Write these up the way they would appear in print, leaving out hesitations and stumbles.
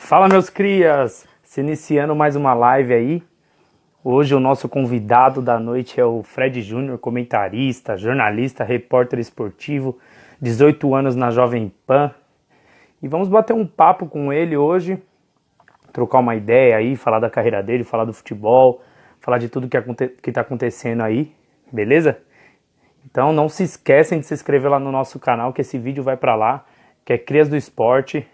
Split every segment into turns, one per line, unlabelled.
Fala, meus crias! Se iniciando mais uma live aí. Hoje o nosso convidado da noite é o Fred Júnior, comentarista, jornalista, repórter esportivo, 18 anos na Jovem Pan. E vamos bater um papo com ele hoje, trocar uma ideia aí, falar da carreira dele, falar do futebol, falar de tudo que tá acontecendo aí, beleza? Então não se esquecem de se inscrever lá no nosso canal, que esse vídeo vai pra lá, que é Crias do Esporte.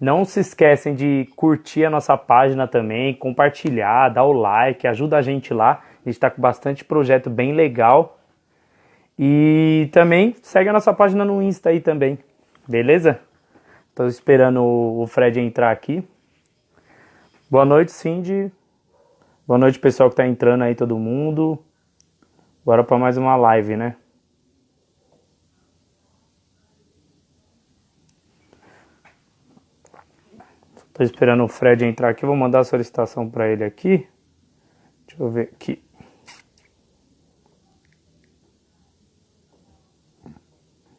Não se esquecem de curtir a nossa página também, compartilhar, dar o like, ajuda a gente lá. A gente está com bastante projeto bem legal. E também segue a nossa página no Insta aí também, beleza? Estou esperando o Fred entrar aqui. Boa noite, Cindy. Boa noite, pessoal que está entrando aí, todo mundo. Bora para mais uma live, né? Tô esperando o Fred entrar aqui, vou mandar a solicitação para ele aqui. Deixa eu ver aqui.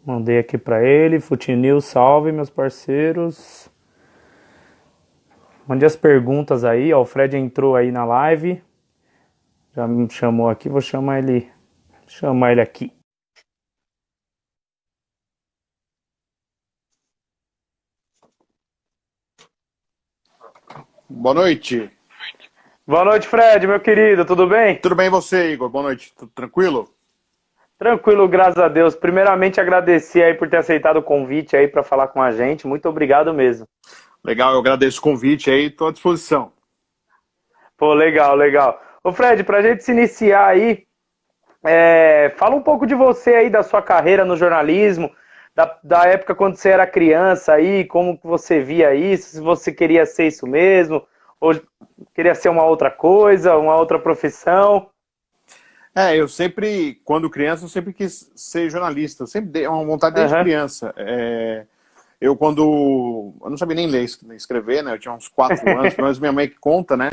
Mandei aqui para ele. Futinews, salve, meus parceiros. Mande as perguntas aí, ó, o Fred entrou aí na live. Já me chamou aqui, vou chamar ele aqui.
Boa noite.
Boa noite, Fred, meu querido, tudo bem?
Tudo bem e você, Igor? Boa noite. Tudo tranquilo?
Tranquilo, graças a Deus. Primeiramente, agradecer aí por ter aceitado o convite aí para falar com a gente. Muito obrigado mesmo.
Legal, eu agradeço o convite aí, estou à disposição.
Pô, legal, legal. Ô, Fred, pra gente se iniciar aí, fala um pouco de você aí, da sua carreira no jornalismo, da época quando você era criança aí, como que você via isso, se você queria ser isso mesmo, ou queria ser uma outra coisa, uma outra profissão.
Eu sempre, quando criança, eu sempre quis ser jornalista, eu sempre dei uma vontade desde criança. Eu não sabia nem ler nem escrever, né? Eu tinha uns 4 anos, pelo menos minha mãe que conta, né?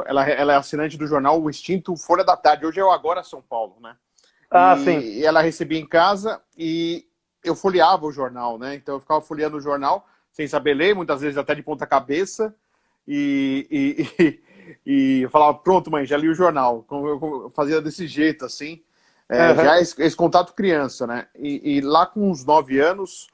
Ela é assinante do jornal O Extinto Folha da Tarde, hoje é o Agora São Paulo, né?
Sim.
E ela recebia em casa e eu folheava o jornal, né? Então eu ficava folheando o jornal sem saber ler, muitas vezes até de ponta cabeça, e eu falava, pronto, mãe, já li o jornal. Eu fazia desse jeito, assim. Já esse contato criança, né? E lá com uns 9 anos,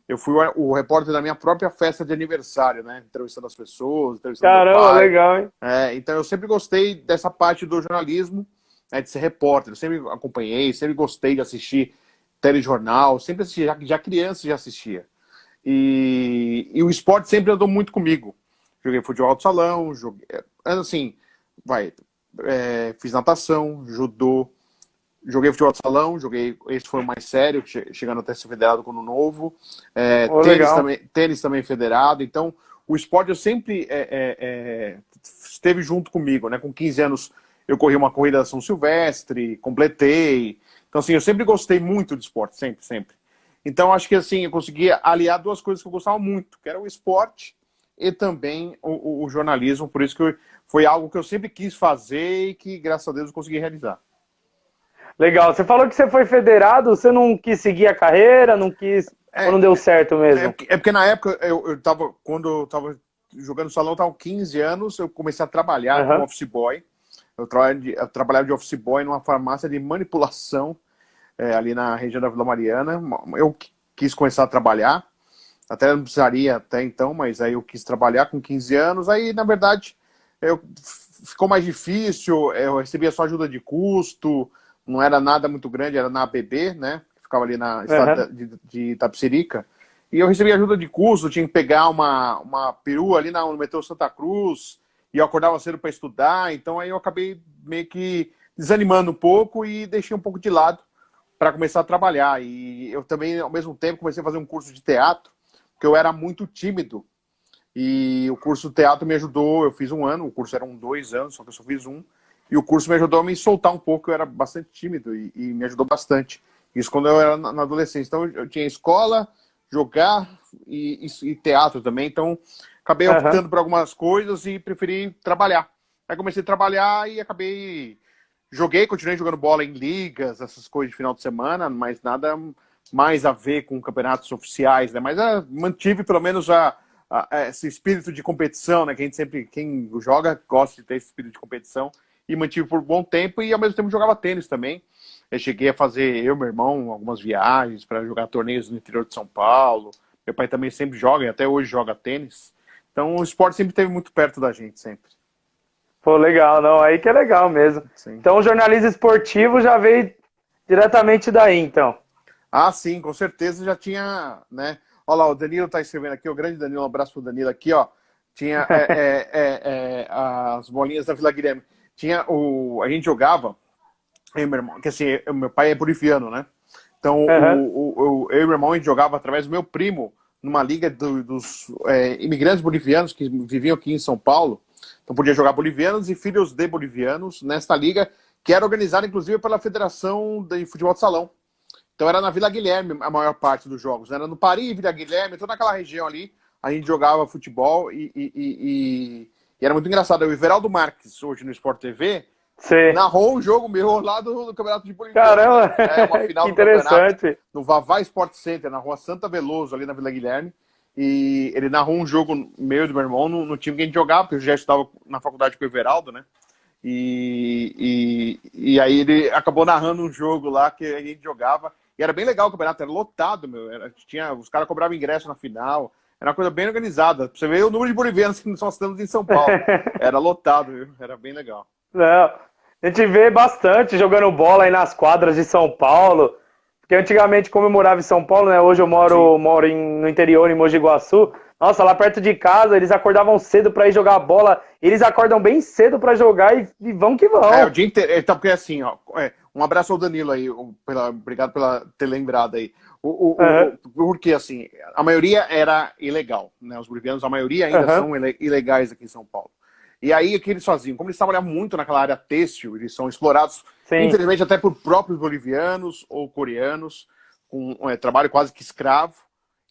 eu fui o repórter da minha própria festa de aniversário, né? Entrevistando as pessoas, entrevistando meu
Caramba,
pai.
legal, hein?
Então eu sempre gostei dessa parte do jornalismo, né, de ser repórter. Eu sempre acompanhei, sempre gostei de assistir telejornal, sempre assisti, já criança já assistia. E o esporte sempre andou muito comigo. Joguei futebol de salão, assim, fiz natação, judô, joguei futebol de salão, esse foi o mais sério, chegando até ser federado como novo, tênis também federado. Então o esporte eu sempre esteve junto comigo, né? Com 15 anos eu corri uma corrida da São Silvestre, completei. Então assim, eu sempre gostei muito de esporte, sempre. Então acho que assim, eu consegui aliar duas coisas que eu gostava muito, que era o esporte e também o jornalismo, por isso que foi algo que eu sempre quis fazer e que, graças a Deus, eu consegui realizar.
Legal. Você falou que você foi federado, você não quis seguir a carreira, não quis, ou não deu certo mesmo?
Porque na época, quando eu tava jogando salão, eu tava com 15 anos, eu comecei a trabalhar como office boy. Eu trabalhava de office boy numa farmácia de manipulação, ali na região da Vila Mariana. Eu quis começar a trabalhar, até não precisaria até então, mas aí eu quis trabalhar com 15 anos. Aí, na verdade, ficou mais difícil, eu recebia só ajuda de custo, não era nada muito grande, era na ABB, né? Que ficava ali na estrada de Itapecerica. E eu recebia ajuda de custo, tinha que pegar uma perua ali no metrô Santa Cruz, e eu acordava cedo para estudar, então aí eu acabei meio que desanimando um pouco e deixei um pouco de lado para começar a trabalhar. E eu também, ao mesmo tempo, comecei a fazer um curso de teatro, porque eu era muito tímido. E o curso de teatro me ajudou, eu fiz 1 ano, o curso eram 2 anos, só que eu só fiz 1. E o curso me ajudou a me soltar um pouco, eu era bastante tímido e me ajudou bastante. Isso quando eu era na adolescência. Então eu tinha escola, jogar e teatro também. Então acabei optando por algumas coisas e preferi trabalhar. Aí comecei a trabalhar e continuei jogando bola em ligas, essas coisas de final de semana, mas nada mais a ver com campeonatos oficiais, né? Mas mantive pelo menos esse espírito de competição, né? Que a gente sempre, quem joga, gosta de ter esse espírito de competição. E mantive por um bom tempo e ao mesmo tempo jogava tênis também. Eu cheguei a fazer, eu e meu irmão, algumas viagens para jogar torneios no interior de São Paulo. Meu pai também sempre joga e até hoje joga tênis. Então o esporte sempre esteve muito perto da gente, sempre.
Pô, legal, não, aí que é legal mesmo.
Sim.
Então o jornalismo esportivo já veio diretamente daí, então.
Ah, sim, com certeza já tinha, né? Olha lá, o Danilo tá escrevendo aqui, o grande Danilo, um abraço pro Danilo aqui, ó. Tinha as bolinhas da Vila Guilherme. A gente jogava, eu e meu irmão, que assim, meu pai é boliviano, né? Então eu e meu irmão a gente jogava através do meu primo numa liga dos imigrantes bolivianos que viviam aqui em São Paulo. Então podia jogar bolivianos e filhos de bolivianos nesta liga, que era organizada inclusive pela Federação de Futebol de Salão. Então era na Vila Guilherme a maior parte dos jogos, né? Era no Paris, Vila Guilherme, toda aquela região ali, a gente jogava futebol e era muito engraçado. O Everaldo Marques, hoje no Sport TV,
Sim.
narrou um jogo meu lá do Campeonato de Boliviano.
Caramba,
Uma final
que
do campeonato
interessante.
no Vavá Sport Center, na rua Santa Veloso, ali na Vila Guilherme. E ele narrou um jogo meu e do meu irmão no time que a gente jogava, porque eu já estava na faculdade com o Everaldo, né? E aí ele acabou narrando um jogo lá que a gente jogava. E era bem legal o campeonato, era lotado, meu. Os caras cobravam ingresso na final. Era uma coisa bem organizada. Pra você ver o número de bolivianos que nós temos em São Paulo. Era lotado, viu? Era bem legal.
Não, a gente vê bastante jogando bola aí nas quadras de São Paulo. Porque antigamente, como eu morava em São Paulo, né? Hoje eu moro no interior, em Mogi Guaçu. Nossa, lá perto de casa, eles acordavam cedo pra ir jogar bola. Eles acordam bem cedo pra jogar e vão que vão.
O dia inteiro. Então, porque assim, ó, um abraço ao Danilo aí. Obrigado pela ter lembrado aí. Porque assim, a maioria era ilegal, né? Os bolivianos, a maioria ainda são ilegais aqui em São Paulo. E aí, o que eles faziam? Como eles trabalhavam muito naquela área têxtil, eles são explorados, infelizmente, até por próprios bolivianos ou coreanos, com trabalho quase que escravo.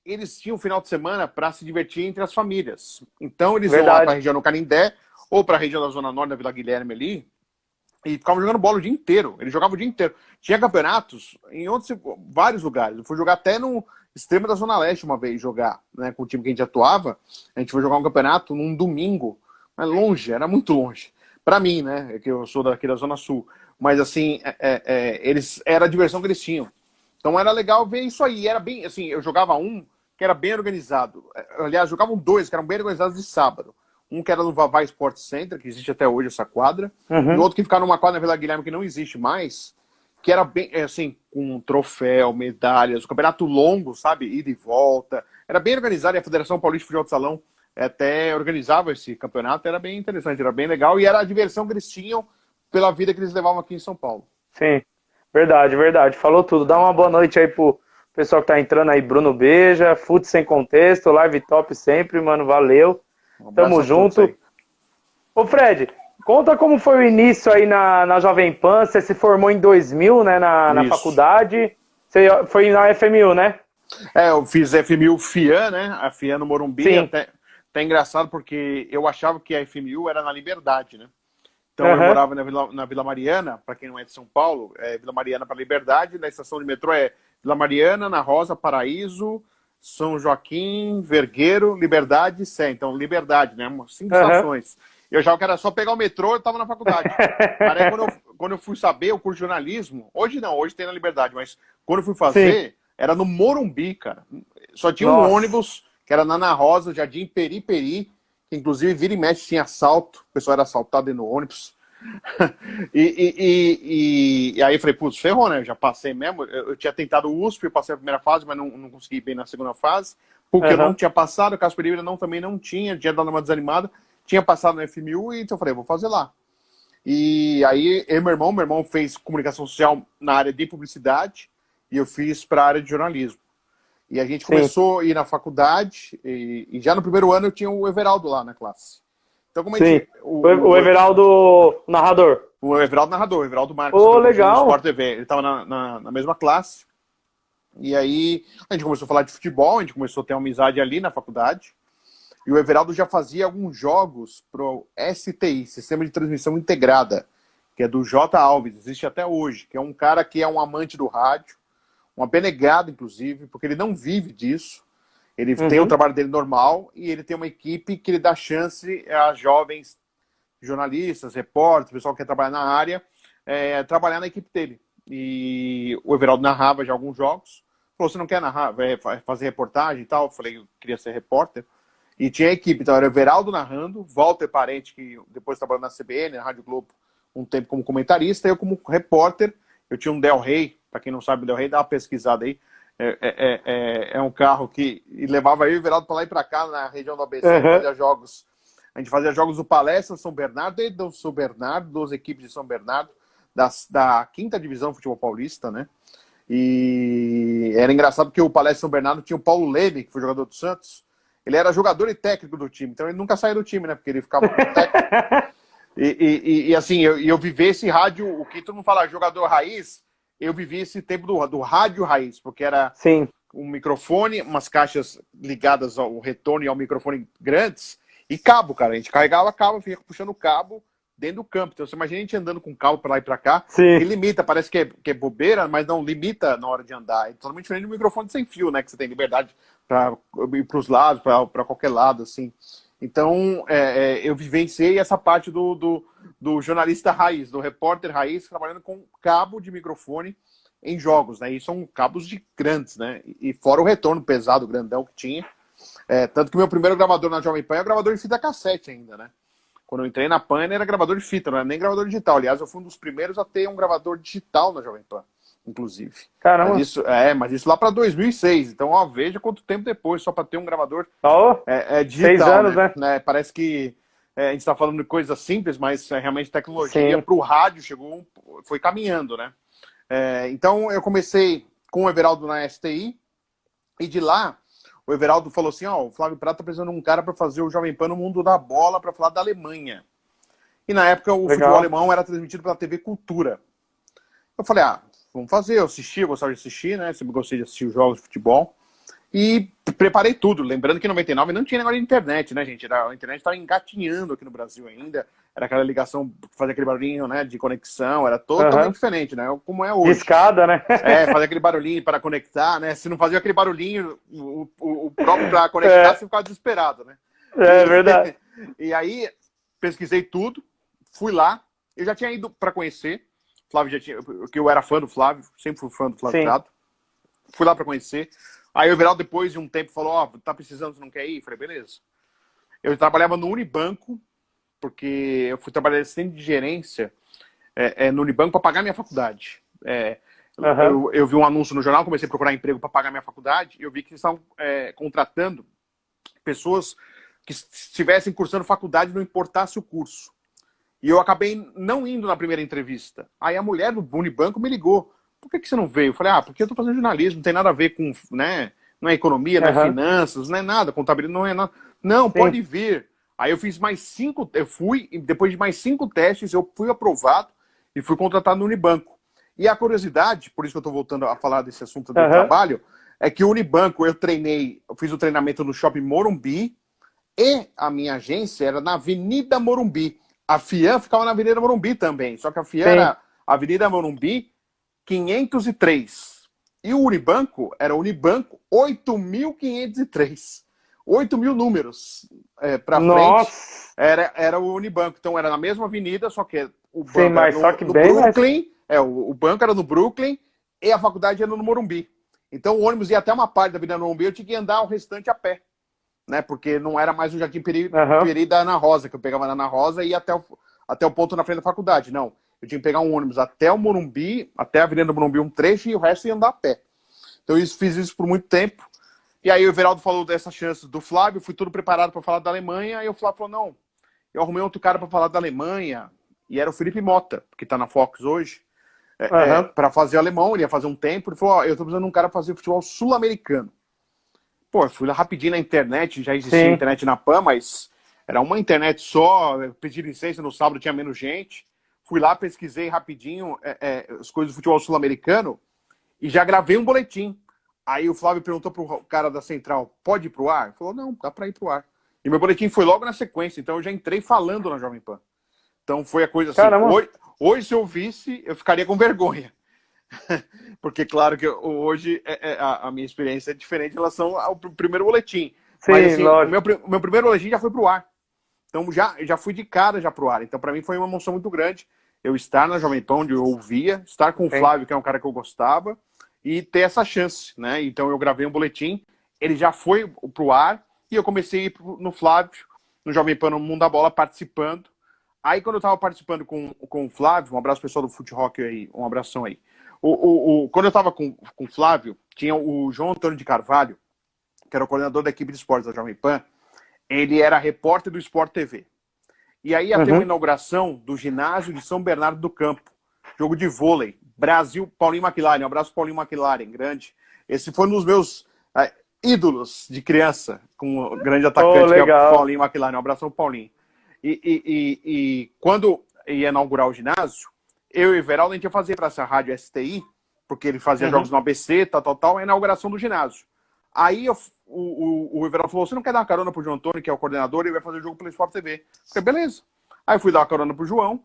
Eles tinham um final de semana para se divertir entre as famílias. Então, eles iam lá para a região do Canindé, ou para a região da Zona Norte da Vila Guilherme ali, e ficavam jogando bola o dia inteiro. Eles jogavam o dia inteiro. Tinha campeonatos em vários lugares. Eu fui jogar até no extremo da Zona Leste uma vez, jogar, né, com o time que a gente atuava. A gente foi jogar um campeonato num domingo, mas longe, era muito longe. Para mim, né, que eu sou daqui da Zona Sul. Mas, assim, era a diversão que eles tinham. Então era legal ver isso aí. Era bem, assim, eu jogava um que era bem organizado. Aliás, jogavam dois que eram bem organizados de sábado. Um que era no Vavá Sport Center, que existe até hoje essa quadra. E outro que ficava numa quadra na Vila Guilherme que não existe mais, que era bem, assim, com um troféu, medalhas, um campeonato longo, sabe? Ida e volta. Era bem organizado e a Federação Paulista de Futebol de Salão até organizava esse campeonato. Era bem interessante, era bem legal. E era a diversão que eles tinham pela vida que eles levavam aqui em São Paulo.
Sim, verdade, verdade. Falou tudo. Dá uma boa noite aí pro pessoal que tá entrando aí. Bruno Beija, Fute Sem Contexto, live top sempre, mano. Valeu. Tamo junto. Ô Fred, conta como foi o início aí na Jovem Pan. Você se formou em 2000, né, na faculdade. Você foi na FMU, né?
Eu fiz FMU FIAN, né? A FIAN no Morumbi. Até engraçado porque eu achava que a FMU era na Liberdade, né? Então eu morava na Vila Mariana, para quem não é de São Paulo, Vila Mariana para Liberdade. Na estação de metrô é Vila Mariana, Ana Rosa, Paraíso, São Joaquim, Vergueiro, Liberdade e Sé. Então, Liberdade, né? 5 estações. Eu já que era só pegar o metrô, eu estava na faculdade. Aí, quando eu fui saber o curso de jornalismo, hoje não, hoje tem na Liberdade, mas quando eu fui fazer, era no Morumbi, cara. Só tinha um ônibus, que era na Ana Rosa, Jardim Peri, que inclusive vira e mexe tinha assalto, o pessoal era assaltado dentro do ônibus. E aí eu falei, putz, ferrou, né? Eu já passei mesmo. Eu tinha tentado o USP, eu passei a primeira fase, mas não consegui bem na segunda fase, porque eu não tinha passado, o Casper Libra também não tinha dado uma desanimada, tinha passado no FMU, e então eu falei, vou fazer lá. E aí eu e meu irmão fez comunicação social na área de publicidade, e eu fiz para a área de jornalismo. E a gente começou a ir na faculdade, e já no primeiro ano eu tinha o Everaldo lá na classe. Então, como
o Everaldo narrador.
O Everaldo narrador, o Everaldo Marques.
Legal.
Sport TV. Ele estava na mesma classe. E aí a gente começou a falar de futebol, a gente começou a ter uma amizade ali na faculdade. E o Everaldo já fazia alguns jogos pro STI, Sistema de Transmissão Integrada, que é do J. Alves, existe até hoje, que é um cara que é um amante do rádio, um abnegado, inclusive, porque ele não vive disso. Ele tem o trabalho dele normal e ele tem uma equipe que ele dá chance a jovens jornalistas, repórteres, pessoal que quer trabalhar na área, trabalhar na equipe dele. E o Everaldo narrava já alguns jogos. Falou, você não quer narrar, fazer reportagem e tal? Eu falei, eu queria ser repórter. E tinha a equipe, então era o Everaldo narrando, Walter Parente, que depois trabalhou na CBN, na Rádio Globo, um tempo como comentarista, eu como repórter. Eu tinha um Del Rey, para quem não sabe, o Del Rey, dá uma pesquisada aí. É um carro que levava eu e o Everaldo para lá e para cá, na região do ABC, fazia jogos. A gente fazia jogos do Palestra, São Bernardo e do São Bernardo, 12 equipes de São Bernardo, da 5ª divisão do futebol paulista, né? E era engraçado porque o Palestra São Bernardo tinha o Paulo Leme, que foi jogador do Santos. Ele era jogador e técnico do time, então ele nunca saía do time, né? Porque ele ficava como técnico. E assim, eu vivi esse rádio, o que todo mundo fala, jogador raiz, eu vivi esse tempo do rádio raiz, porque era um microfone, umas caixas ligadas ao retorno e ao microfone grandes, e cabo, cara. A gente carregava cabo, fica puxando cabo dentro do campo. Então você imagina a gente andando com cabo para lá e para cá, que limita, parece que é bobeira, mas não limita na hora de andar. É totalmente diferente do microfone sem fio, né? Que você tem liberdade para ir para os lados, para qualquer lado, assim. Então, eu vivenciei essa parte do jornalista raiz, do repórter raiz, trabalhando com cabo de microfone em jogos, né? E são cabos grandes, né? E fora o retorno pesado, grandão que tinha. Tanto que o meu primeiro gravador na Jovem Pan é gravador de fita cassete ainda, né? Quando eu entrei na Pan, era gravador de fita, não era nem gravador digital. Aliás, eu fui um dos primeiros a ter um gravador digital na Jovem Pan, inclusive.
Caramba!
Mas isso lá para 2006. Então, ó, veja quanto tempo depois, só para ter um gravador digital.
6 anos, né?
Parece que a gente está falando de coisas simples, mas realmente tecnologia para o rádio foi caminhando, né? Então, eu comecei com o Everaldo na STI, e de lá, o Everaldo falou assim, o Flávio Prata tá precisando de um cara para fazer o Jovem Pan no mundo da bola, para falar da Alemanha. E na época o futebol alemão era transmitido pela TV Cultura. Eu falei, vamos fazer, eu gostava de assistir, né? Sempre gostei de assistir os jogos de futebol. E preparei tudo, lembrando que em 99 não tinha negócio de internet, né, gente? A internet estava engatinhando aqui no Brasil ainda. Era aquela ligação, fazer aquele barulhinho, né, de conexão, era totalmente diferente, né? Como é hoje.
Discada, né?
Fazer aquele barulhinho para conectar, né? Se não fazia aquele barulhinho, o próprio para conectar, você ficava desesperado, né?
É verdade.
E aí, pesquisei tudo, fui lá, eu já tinha ido para conhecer, Flávio já tinha, porque eu era fã do Flávio, sempre fui fã do Flávio Prado. Fui lá para conhecer. Aí o Everaldo, depois de um tempo, falou, tá precisando, você não quer ir? Eu falei, beleza. Eu trabalhava no Unibanco, porque eu fui trabalhar assistente de gerência no Unibanco para pagar minha faculdade. Eu vi um anúncio no jornal, comecei a procurar emprego para pagar minha faculdade, e eu vi que eles estavam contratando pessoas que estivessem cursando faculdade, não importasse o curso. E eu acabei não indo na primeira entrevista. Aí a mulher do Unibanco me ligou. Por que você não veio? Eu falei, porque eu tô fazendo jornalismo, não tem nada a ver com, né? Não é economia, não é finanças, não é nada, contabilidade não é nada. Não, pode vir. Aí eu fiz mais 5, eu fui, e depois de mais 5 testes, eu fui aprovado e fui contratado no Unibanco. E a curiosidade, por isso que eu tô voltando a falar desse assunto do trabalho, é que o Unibanco, eu fiz o treinamento no Shopping Morumbi, e a minha agência era na Avenida Morumbi. A FIAN ficava na Avenida Morumbi também, só que a FIAN era Avenida Morumbi 503. E o Unibanco era Unibanco 8.503. 8.000 números para frente. Era o Unibanco. Então era na mesma avenida, só que o banco era no Brooklyn. O banco era no Brooklyn e a faculdade era no Morumbi. Então o ônibus ia até uma parte da Avenida Morumbi, eu tinha que andar o restante a pé. Né? Porque não era mais o Jardim Peri da Ana Rosa, que eu pegava na Ana Rosa e ia até o ponto na frente da faculdade. Não. Eu tinha que pegar um ônibus até o Morumbi, até a Avenida Morumbi, um trecho, e o resto ia andar a pé. Então eu fiz isso por muito tempo. E aí o Everaldo falou dessa chance do Flávio, fui tudo preparado para falar da Alemanha, e o Flávio falou, não, eu arrumei outro cara para falar da Alemanha, e era o Felipe Mota, que está na Fox hoje, para fazer alemão, ele ia fazer um tempo, ele falou, eu estou precisando de um cara para fazer futebol sul-americano. Pô, eu fui lá rapidinho na internet, já existia internet na PAN, mas era uma internet só, eu pedi licença no sábado, tinha menos gente. Fui lá, pesquisei rapidinho as coisas do futebol sul-americano e já gravei um boletim. Aí o Flávio perguntou pro cara da central, pode ir pro ar? Ele falou, não, dá para ir pro ar. E meu boletim foi logo na sequência, então eu já entrei falando na Jovem Pan. Então foi a coisa assim, hoje se eu visse, eu ficaria com vergonha. Porque, claro, que hoje a minha experiência é diferente em relação ao primeiro boletim.
Sim,
Mas, assim, o
lógico.
meu primeiro boletim já foi pro ar. Então, já fui de cara já pro ar. Então, para mim, foi uma emoção muito grande eu estar na Jovem Pan, onde eu ouvia, estar com o
Sim.
Flávio, que é um cara que eu gostava, e ter essa chance, né? Então, eu gravei um boletim, ele já foi pro ar, e eu comecei a ir no Flávio, no Jovem Pan, no Mundo da Bola, participando. Aí, quando eu tava participando com o Flávio, um abraço pessoal do Fute Rock aí, um abração aí. Quando eu tava com o Flávio, tinha o João Antônio de Carvalho, que era o coordenador da equipe de esportes da Jovem Pan, ele era repórter do Sport TV. E aí ia ter uma inauguração do ginásio de São Bernardo do Campo, jogo de vôlei, Brasil, Paulinho McLaren, um abraço Paulinho McLaren, grande. Esse foi um dos meus ídolos de criança, com o grande atacante, que é o Paulinho McLaren, um abraço ao Paulinho. E quando ia inaugurar o ginásio, eu e o Everaldo, a gente ia fazer para essa rádio STI, porque ele fazia jogos no ABC, tal, a inauguração do ginásio. Aí o Everaldo falou, você não quer dar uma carona pro João Antônio, que é o coordenador, e vai fazer o jogo pelo Sport TV? Eu falei, beleza. Aí eu fui dar uma carona pro João,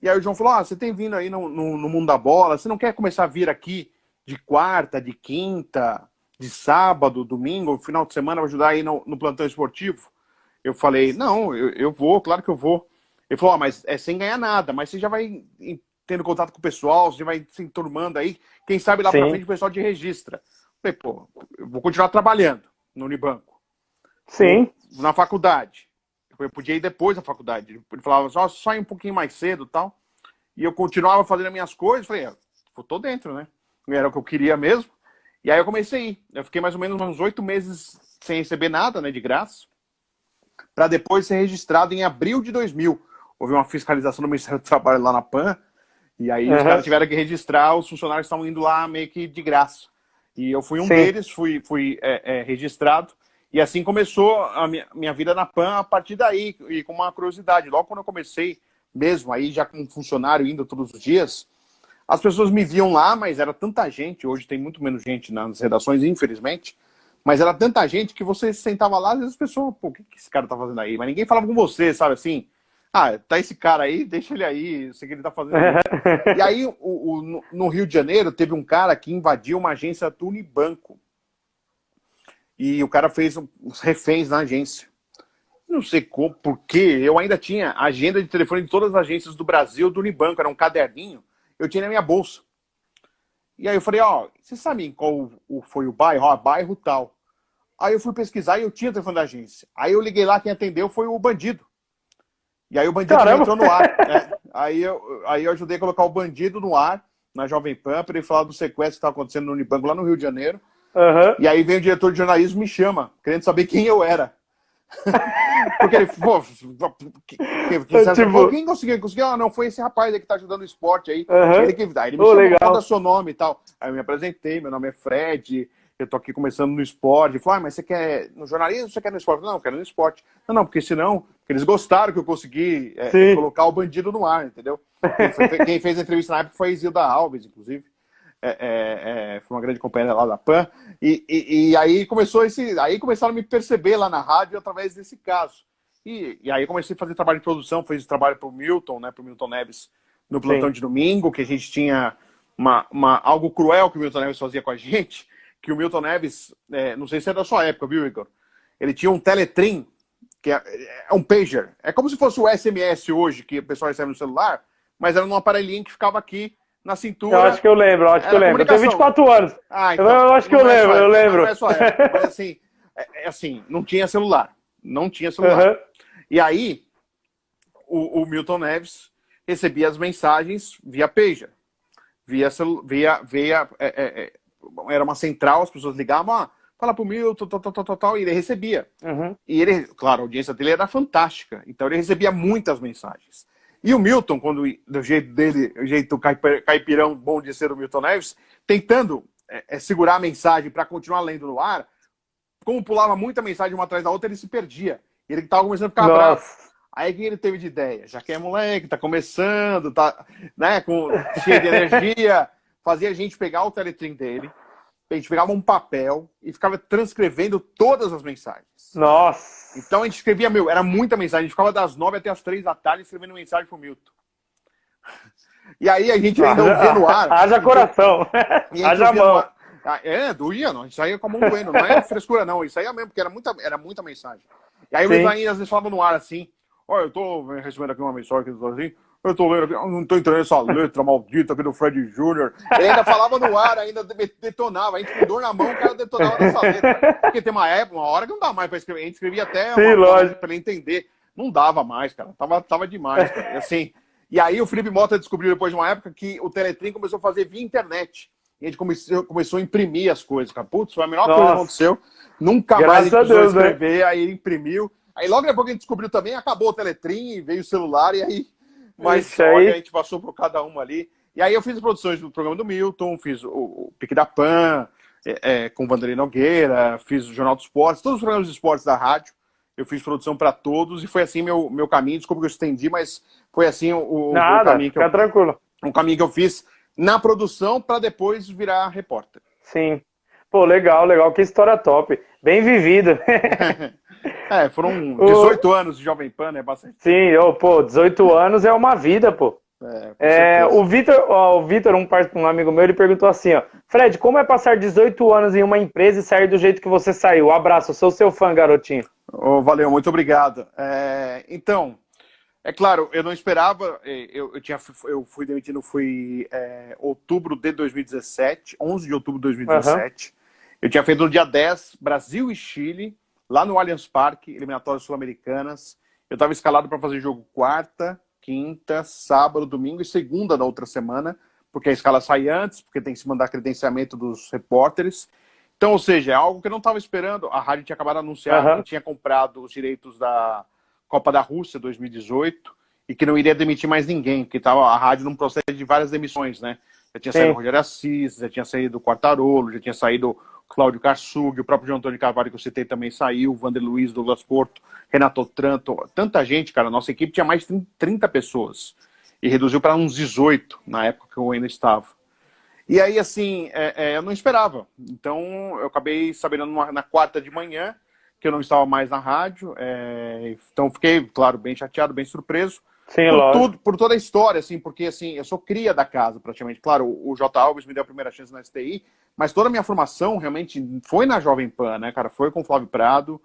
e aí o João falou, você tem vindo aí no Mundo da Bola, você não quer começar a vir aqui de quarta, de quinta, de sábado, domingo, final de semana, vai ajudar aí no plantão esportivo? Eu falei, não, eu vou, claro que eu vou. Ele falou, mas é sem ganhar nada, mas você já vai tendo contato com o pessoal, você vai se enturmando aí, quem sabe lá pra frente o pessoal te registra. Eu falei, pô, eu vou continuar trabalhando no Unibanco.
Sim.
Na faculdade. Eu podia ir depois da faculdade. Ele falava, só ir um pouquinho mais cedo e tal. E eu continuava fazendo as minhas coisas, falei, eu tô dentro, né? Era o que eu queria mesmo. E aí eu comecei a ir. Eu fiquei mais ou menos uns 8 meses sem receber nada, né, de graça, para depois ser registrado em abril de 2000. Houve uma fiscalização do Ministério do Trabalho lá na PAN, e aí os caras tiveram que registrar, os funcionários estavam indo lá meio que de graça. E eu fui um deles, fui registrado, e assim começou a minha vida na PAN a partir daí, e com uma curiosidade. Logo quando eu comecei mesmo, aí já como funcionário indo todos os dias, as pessoas me viam lá, mas era tanta gente, hoje tem muito menos gente nas redações, infelizmente, mas era tanta gente que você sentava lá, às vezes as pessoas, pô, o que esse cara tá fazendo aí? Mas ninguém falava com você, sabe assim? Tá esse cara aí, deixa ele aí, eu sei que ele tá fazendo isso. E aí, no Rio de Janeiro, teve um cara que invadiu uma agência do Unibanco. E o cara fez uns reféns na agência. Não sei por quê, eu ainda tinha a agenda de telefone de todas as agências do Brasil, do Unibanco, era um caderninho, eu tinha na minha bolsa. E aí eu falei, vocês sabem qual foi o bairro? Bairro tal. Aí eu fui pesquisar e eu tinha o telefone da agência. Aí eu liguei lá, quem atendeu foi o bandido. E aí o bandido entrou no ar. Aí eu ajudei a colocar o bandido no ar, na Jovem Pan, para ele falar do sequestro que estava acontecendo no Unibanco, lá no Rio de Janeiro. E aí vem o diretor de jornalismo e me chama, querendo saber quem eu era. Porque ele, quem conseguiu? Não, foi esse rapaz aí que tá ajudando o esporte aí. Ele me chamou, qual é o seu nome e tal. Aí eu me apresentei, meu nome é Fred, eu tô aqui começando no esporte. Ele falou, mas você quer no jornalismo ou você quer no esporte? Não, eu quero no esporte. Não, porque senão, eles gostaram que eu consegui colocar o bandido no ar, entendeu? Quem fez a entrevista na época foi a Isilda Alves, inclusive. Foi uma grande companheira lá da PAN, e aí começaram a me perceber lá na rádio através desse caso. E aí eu comecei a fazer trabalho de produção, fiz trabalho para o Milton, né, para o Milton Neves no plantão de domingo, que a gente tinha algo cruel que o Milton Neves fazia com a gente, que o Milton Neves, não sei se é da sua época, viu, Igor? Ele tinha um Teletrim, que é um pager. É como se fosse o SMS hoje, que o pessoal recebe no celular, mas era num aparelhinho que ficava aqui na cintura.
Eu acho que eu lembro. Eu tenho 24 anos.
Então,
eu acho que eu lembro.
Não é só época, mas assim, não tinha celular. Não tinha celular. E aí, o Milton Neves recebia as mensagens via pager. Era uma central, as pessoas ligavam, fala pro Milton, tal, e ele recebia. E ele, claro, a audiência dele era fantástica. Então ele recebia muitas mensagens. E o Milton, do jeito dele, o jeito caipirão bom de ser o Milton Neves, tentando segurar a mensagem para continuar lendo no ar, como pulava muita mensagem uma atrás da outra, ele se perdia. E ele estava começando a ficar bravo. Aí o que ele teve de ideia? Já que é moleque, tá começando, tá, né, cheio de energia, fazia a gente pegar o Teletrim dele, a gente pegava um papel e ficava transcrevendo todas as mensagens.
Nossa!
Então a gente escrevia, era muita mensagem. A gente ficava das 9 até as 3 da tarde escrevendo mensagem pro Milton. E aí a gente ainda ouvia no ar.
Haja coração. Haja mão.
Doía, não. Isso aí é como um doendo. Não é frescura, não. Isso aí é mesmo, porque era muita mensagem. E aí o Ivaí às vezes falava no ar assim, olha, eu tô recebendo aqui uma mensagem assim, eu tô lendo aqui, eu não tô entendendo essa letra maldita aqui do Fred Júnior. Ele ainda falava no ar, ainda detonava. A gente com dor na mão, o cara detonava nessa letra. Porque tem uma hora que não dá mais pra escrever. A gente escrevia até uma frase pra ele entender. Não dava mais, cara. Tava demais, cara. E assim... E aí o Felipe Mota descobriu depois de uma época que o Teletrim começou a fazer via internet. E a gente começou a imprimir as coisas, cara. Putz, foi a melhor coisa que aconteceu. Nunca mais a gente precisou escrever, aí ele imprimiu. Aí logo depois que a gente descobriu também, acabou o Teletrim, veio o celular, e aí... Mas olha, a gente passou por cada uma ali. E aí eu fiz as produções do programa do Milton, fiz o Pique da Pan, com o Vanderlei Nogueira, fiz o Jornal dos Esportes, todos os programas de esportes da rádio. Eu fiz produção para todos e foi assim meu caminho. Desculpa que eu estendi, mas foi assim o caminho que
tranquilo.
Um caminho que eu fiz na produção para depois virar repórter.
Sim. Pô, legal. Que história top. Bem vivida.
Foram 18 anos de Jovem Pan, né? Bastante.
Sim, 18 anos é uma vida, pô. O Vitor, um amigo meu, ele perguntou assim, ó, Fred, como é passar 18 anos em uma empresa e sair do jeito que você saiu? Abraço, sou seu fã, garotinho.
Valeu, muito obrigado. Então, é claro, eu não esperava, eu fui demitido, outubro de 2017, 11 de outubro de 2017. Eu tinha feito no dia 10, Brasil e Chile, lá no Allianz Parque, eliminatórias sul-americanas. Eu estava escalado para fazer jogo quarta, quinta, sábado, domingo e segunda da outra semana, porque a escala sai antes, porque tem que se mandar credenciamento dos repórteres. Então, ou seja, é algo que eu não estava esperando. A rádio tinha acabado de anunciar que tinha comprado os direitos da Copa da Rússia 2018 e que não iria demitir mais ninguém, porque estava a rádio num processo de várias demissões, né? Já tinha saído o Rogério Assis, já tinha saído o Quartarolo, já tinha saído o Cláudio Karsug, o próprio João Antônio Carvalho que eu citei também saiu, o Vander Luiz, Douglas Porto, Renato Tranto, tanta gente, cara. Nossa equipe tinha mais de 30 pessoas e reduziu para uns 18 na época que eu ainda estava. E aí, assim, eu não esperava. Então, eu acabei sabendo na quarta de manhã que eu não estava mais na rádio. Então, fiquei, claro, bem chateado, bem surpreso.
Sim,
por toda a história, assim, porque assim, eu sou cria da casa, praticamente. Claro, o J. Alves me deu a primeira chance na STI, mas toda a minha formação realmente foi na Jovem Pan, né, cara? Foi com o Flávio Prado,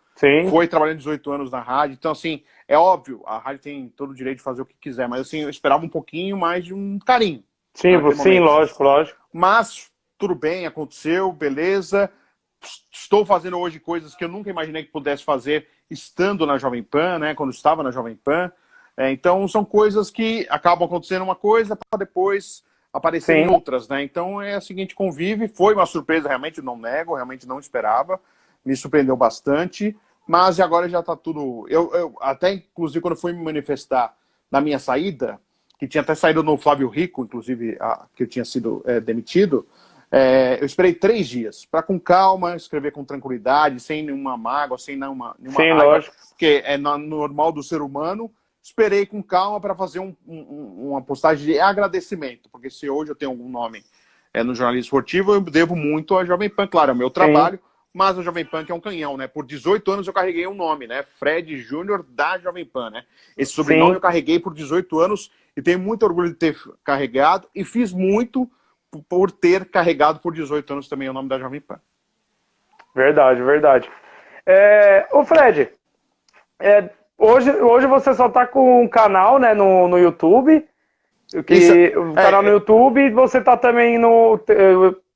foi trabalhando 18 anos na rádio. Então, assim, é óbvio, a rádio tem todo o direito de fazer o que quiser, mas assim, eu esperava um pouquinho mais de um carinho.
Sim, lógico.
Mas, tudo bem, aconteceu, beleza. Estou fazendo hoje coisas que eu nunca imaginei que pudesse fazer estando na Jovem Pan, né? Quando estava na Jovem Pan. Então, são coisas que acabam acontecendo uma coisa para depois aparecer em outras, né? Então, é o seguinte, convive. Foi uma surpresa, realmente, não nego, realmente não esperava. Me surpreendeu bastante. Mas agora já está tudo... Eu até, inclusive, quando fui me manifestar na minha saída, que tinha até saído no Flávio Rico, inclusive, que eu tinha sido demitido, eu esperei 3 dias, para com calma, escrever com tranquilidade, sem nenhuma mágoa, sem nenhuma raiva,
lógico.
Porque é normal do ser humano. Esperei com calma para fazer uma postagem de agradecimento, porque se hoje eu tenho algum nome no jornalismo esportivo, eu devo muito à Jovem Pan, claro, é o meu trabalho, mas a Jovem Pan que é um canhão, né? Por 18 anos eu carreguei um nome, né? Fred Júnior da Jovem Pan, né? Esse sobrenome eu carreguei por 18 anos e tenho muito orgulho de ter carregado e fiz muito por ter carregado por 18 anos também o nome da Jovem Pan.
Verdade. Ô Fred, hoje você só tá com um canal, né, no YouTube, canal no YouTube, e você tá também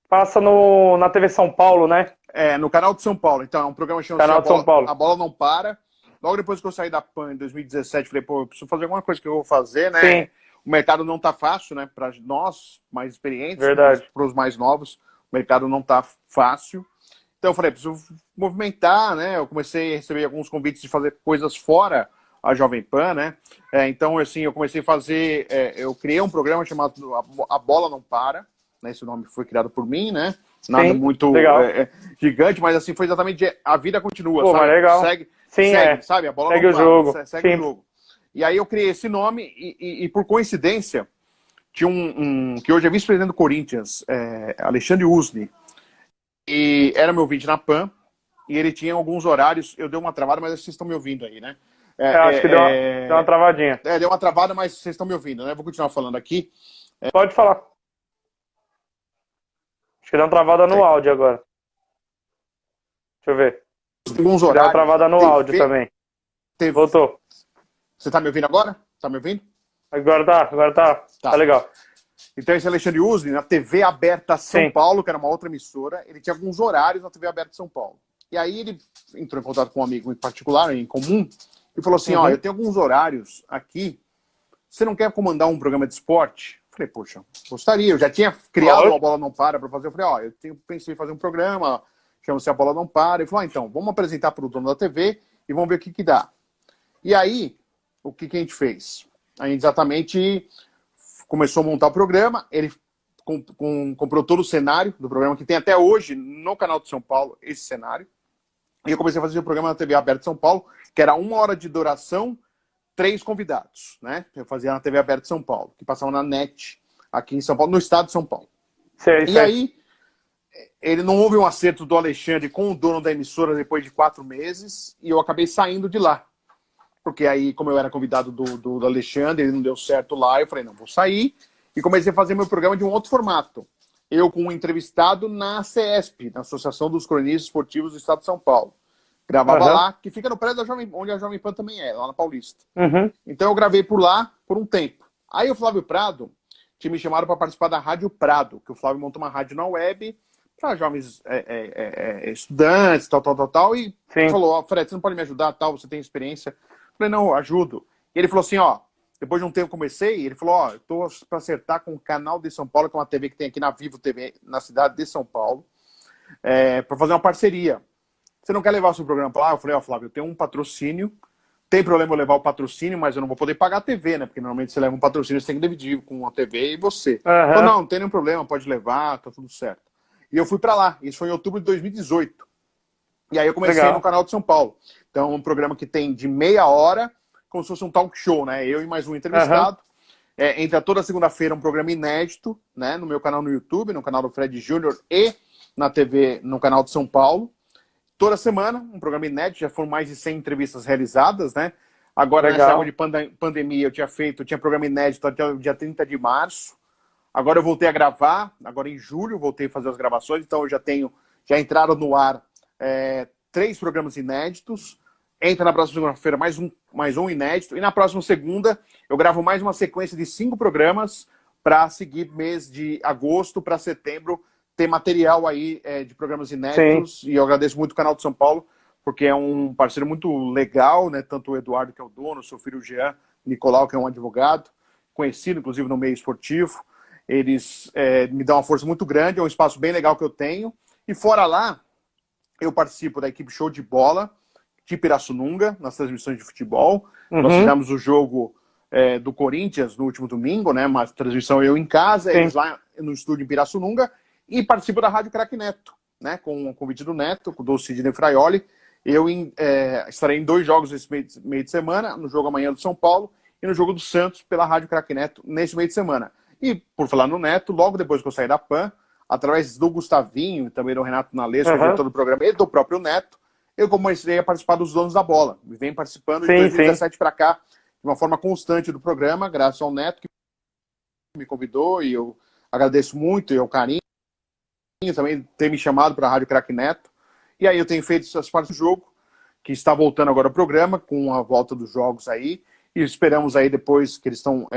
passa na TV São Paulo, né?
No canal de São Paulo. Então, é um programa chamado A Bola Não Para. Logo depois que eu saí da PAN em 2017, falei, eu preciso fazer alguma coisa que eu vou fazer, né?
Sim.
O mercado não tá fácil, né? Para nós, mais experientes, para os mais novos, o mercado não tá fácil. Então eu falei, preciso movimentar, né? Eu comecei a receber alguns convites de fazer coisas fora a Jovem Pan, né? Então, assim, eu comecei a fazer... eu criei um programa chamado A Bola Não Para, né? Esse nome foi criado por mim, né? Nada muito gigante, mas assim, foi exatamente A Vida Continua,
sabe?
Mas
legal.
Segue, sabe? A bola
segue
não
o jogo.
Segue o jogo. E aí eu criei esse nome e por coincidência, tinha que hoje é vice-presidente do Corinthians, Alexandre Usni, e era meu ouvinte na PAN, e ele tinha alguns horários, eu dei uma travada, mas vocês estão me ouvindo aí, né?
Acho que deu uma travadinha.
Deu uma travada, mas vocês estão me ouvindo, né? Vou continuar falando aqui.
Pode falar. Acho que deu uma travada no áudio agora. Deixa eu ver.
Alguns
Deu
horários.
uma travada no áudio também. Voltou.
Você tá me ouvindo agora? Tá me ouvindo?
Agora tá. Tá legal.
Então esse Alexandre Usli, na TV Aberta São Paulo, que era uma outra emissora, ele tinha alguns horários na TV Aberta São Paulo. E aí ele entrou em contato com um amigo em particular, em comum, e falou assim, ó, eu tenho alguns horários aqui, você não quer comandar um programa de esporte? Eu falei, poxa, gostaria. Eu já tinha criado A Bola Não Para para fazer. Eu falei, ó, pensei em fazer um programa, chama-se A Bola Não Para. Ele falou, então, vamos apresentar para o dono da TV e vamos ver o que dá. E aí, o que a gente fez? A gente exatamente começou a montar o programa, ele comprou todo o cenário do programa, que tem até hoje no canal de São Paulo, esse cenário. E eu comecei a fazer o programa na TV Aberta de São Paulo, que era 1 hora de duração, 3 convidados, né? Eu fazia na TV Aberta de São Paulo, que passava na NET, aqui em São Paulo, no estado de São Paulo. E aí, ele não houve um acerto do Alexandre com o dono da emissora depois de 4 meses, e eu acabei saindo de lá. Porque aí, como eu era convidado do Alexandre, ele não deu certo lá, eu falei, não, vou sair. E comecei a fazer meu programa de um outro formato. Eu com um entrevistado na CESP, na Associação dos Cronistas Esportivos do Estado de São Paulo. Gravava lá, que fica no prédio da Jovem, onde a Jovem Pan também é, lá na Paulista. Então eu gravei por lá por um tempo. Aí o Flávio Prado tinha me chamado para participar da Rádio Prado, que o Flávio montou uma rádio na web para jovens estudantes, tal, e falou, ó, Fred, você não pode me ajudar, tal, você tem experiência. Eu falei, não, eu ajudo. E ele falou assim, ó, depois de um tempo comecei, ele falou, ó, eu tô para acertar com o Canal de São Paulo, que é uma TV que tem aqui na Vivo TV, na cidade de São Paulo, para fazer uma parceria. Você não quer levar o seu programa para lá? Eu falei, ó, Flávio, eu tenho um patrocínio, tem problema eu levar o patrocínio, mas eu não vou poder pagar a TV, né? Porque normalmente você leva um patrocínio, você tem que dividir com a TV e você. Falei, não tem nenhum problema, pode levar, tá tudo certo. E eu fui para lá, isso foi em outubro de 2018. E aí eu comecei no canal de São Paulo. Então, um programa que tem de meia hora, como se fosse um talk show, né? Eu e mais um entrevistado. Entra toda segunda-feira um programa inédito, né? No meu canal no YouTube, no canal do Fred Júnior e na TV, no canal de São Paulo. Toda semana, um programa inédito, já foram mais de 100 entrevistas realizadas, né? Agora, nessa época de pandemia, eu tinha programa inédito até o dia 30 de março. Agora eu voltei a gravar, agora em julho voltei a fazer as gravações, então eu já entraram no ar 3 programas inéditos. Entra na próxima segunda-feira mais um inédito, e na próxima segunda eu gravo mais uma sequência de 5 programas para seguir mês de agosto para setembro, ter material aí de programas inéditos. E eu agradeço muito o canal de São Paulo, porque é um parceiro muito legal, né? Tanto o Eduardo, que é o dono, o seu filho Jean, Nicolau, que é um advogado, conhecido, inclusive, no meio esportivo. Eles me dão uma força muito grande, é um espaço bem legal que eu tenho. E fora lá, eu participo da equipe Show de Bola, de Pirassununga, nas transmissões de futebol. Nós fizemos o jogo do Corinthians no último domingo, né? Uma transmissão eu em casa, eles lá no estúdio em Pirassununga. E participo da Rádio Craque Neto, né? Com o convite do Neto, do Sidney Fraioli. Eu estarei em 2 jogos nesse meio de semana, no jogo amanhã do São Paulo e no jogo do Santos pela Rádio Craque Neto nesse meio de semana. E, por falar no Neto, logo depois que eu saí da PAN, através do Gustavinho e também do Renato Nalesco, diretor do programa, e do próprio Neto, eu comecei a participar dos Donos da Bola. E venho participando de 2017 para cá, de uma forma constante do programa, graças ao Neto, que me convidou, e eu agradeço muito, e ao carinho, também ter me chamado para a Rádio Craque Neto. E aí eu tenho feito essas partes do jogo, que está voltando agora ao programa, com a volta dos jogos aí, e esperamos aí depois que eles estão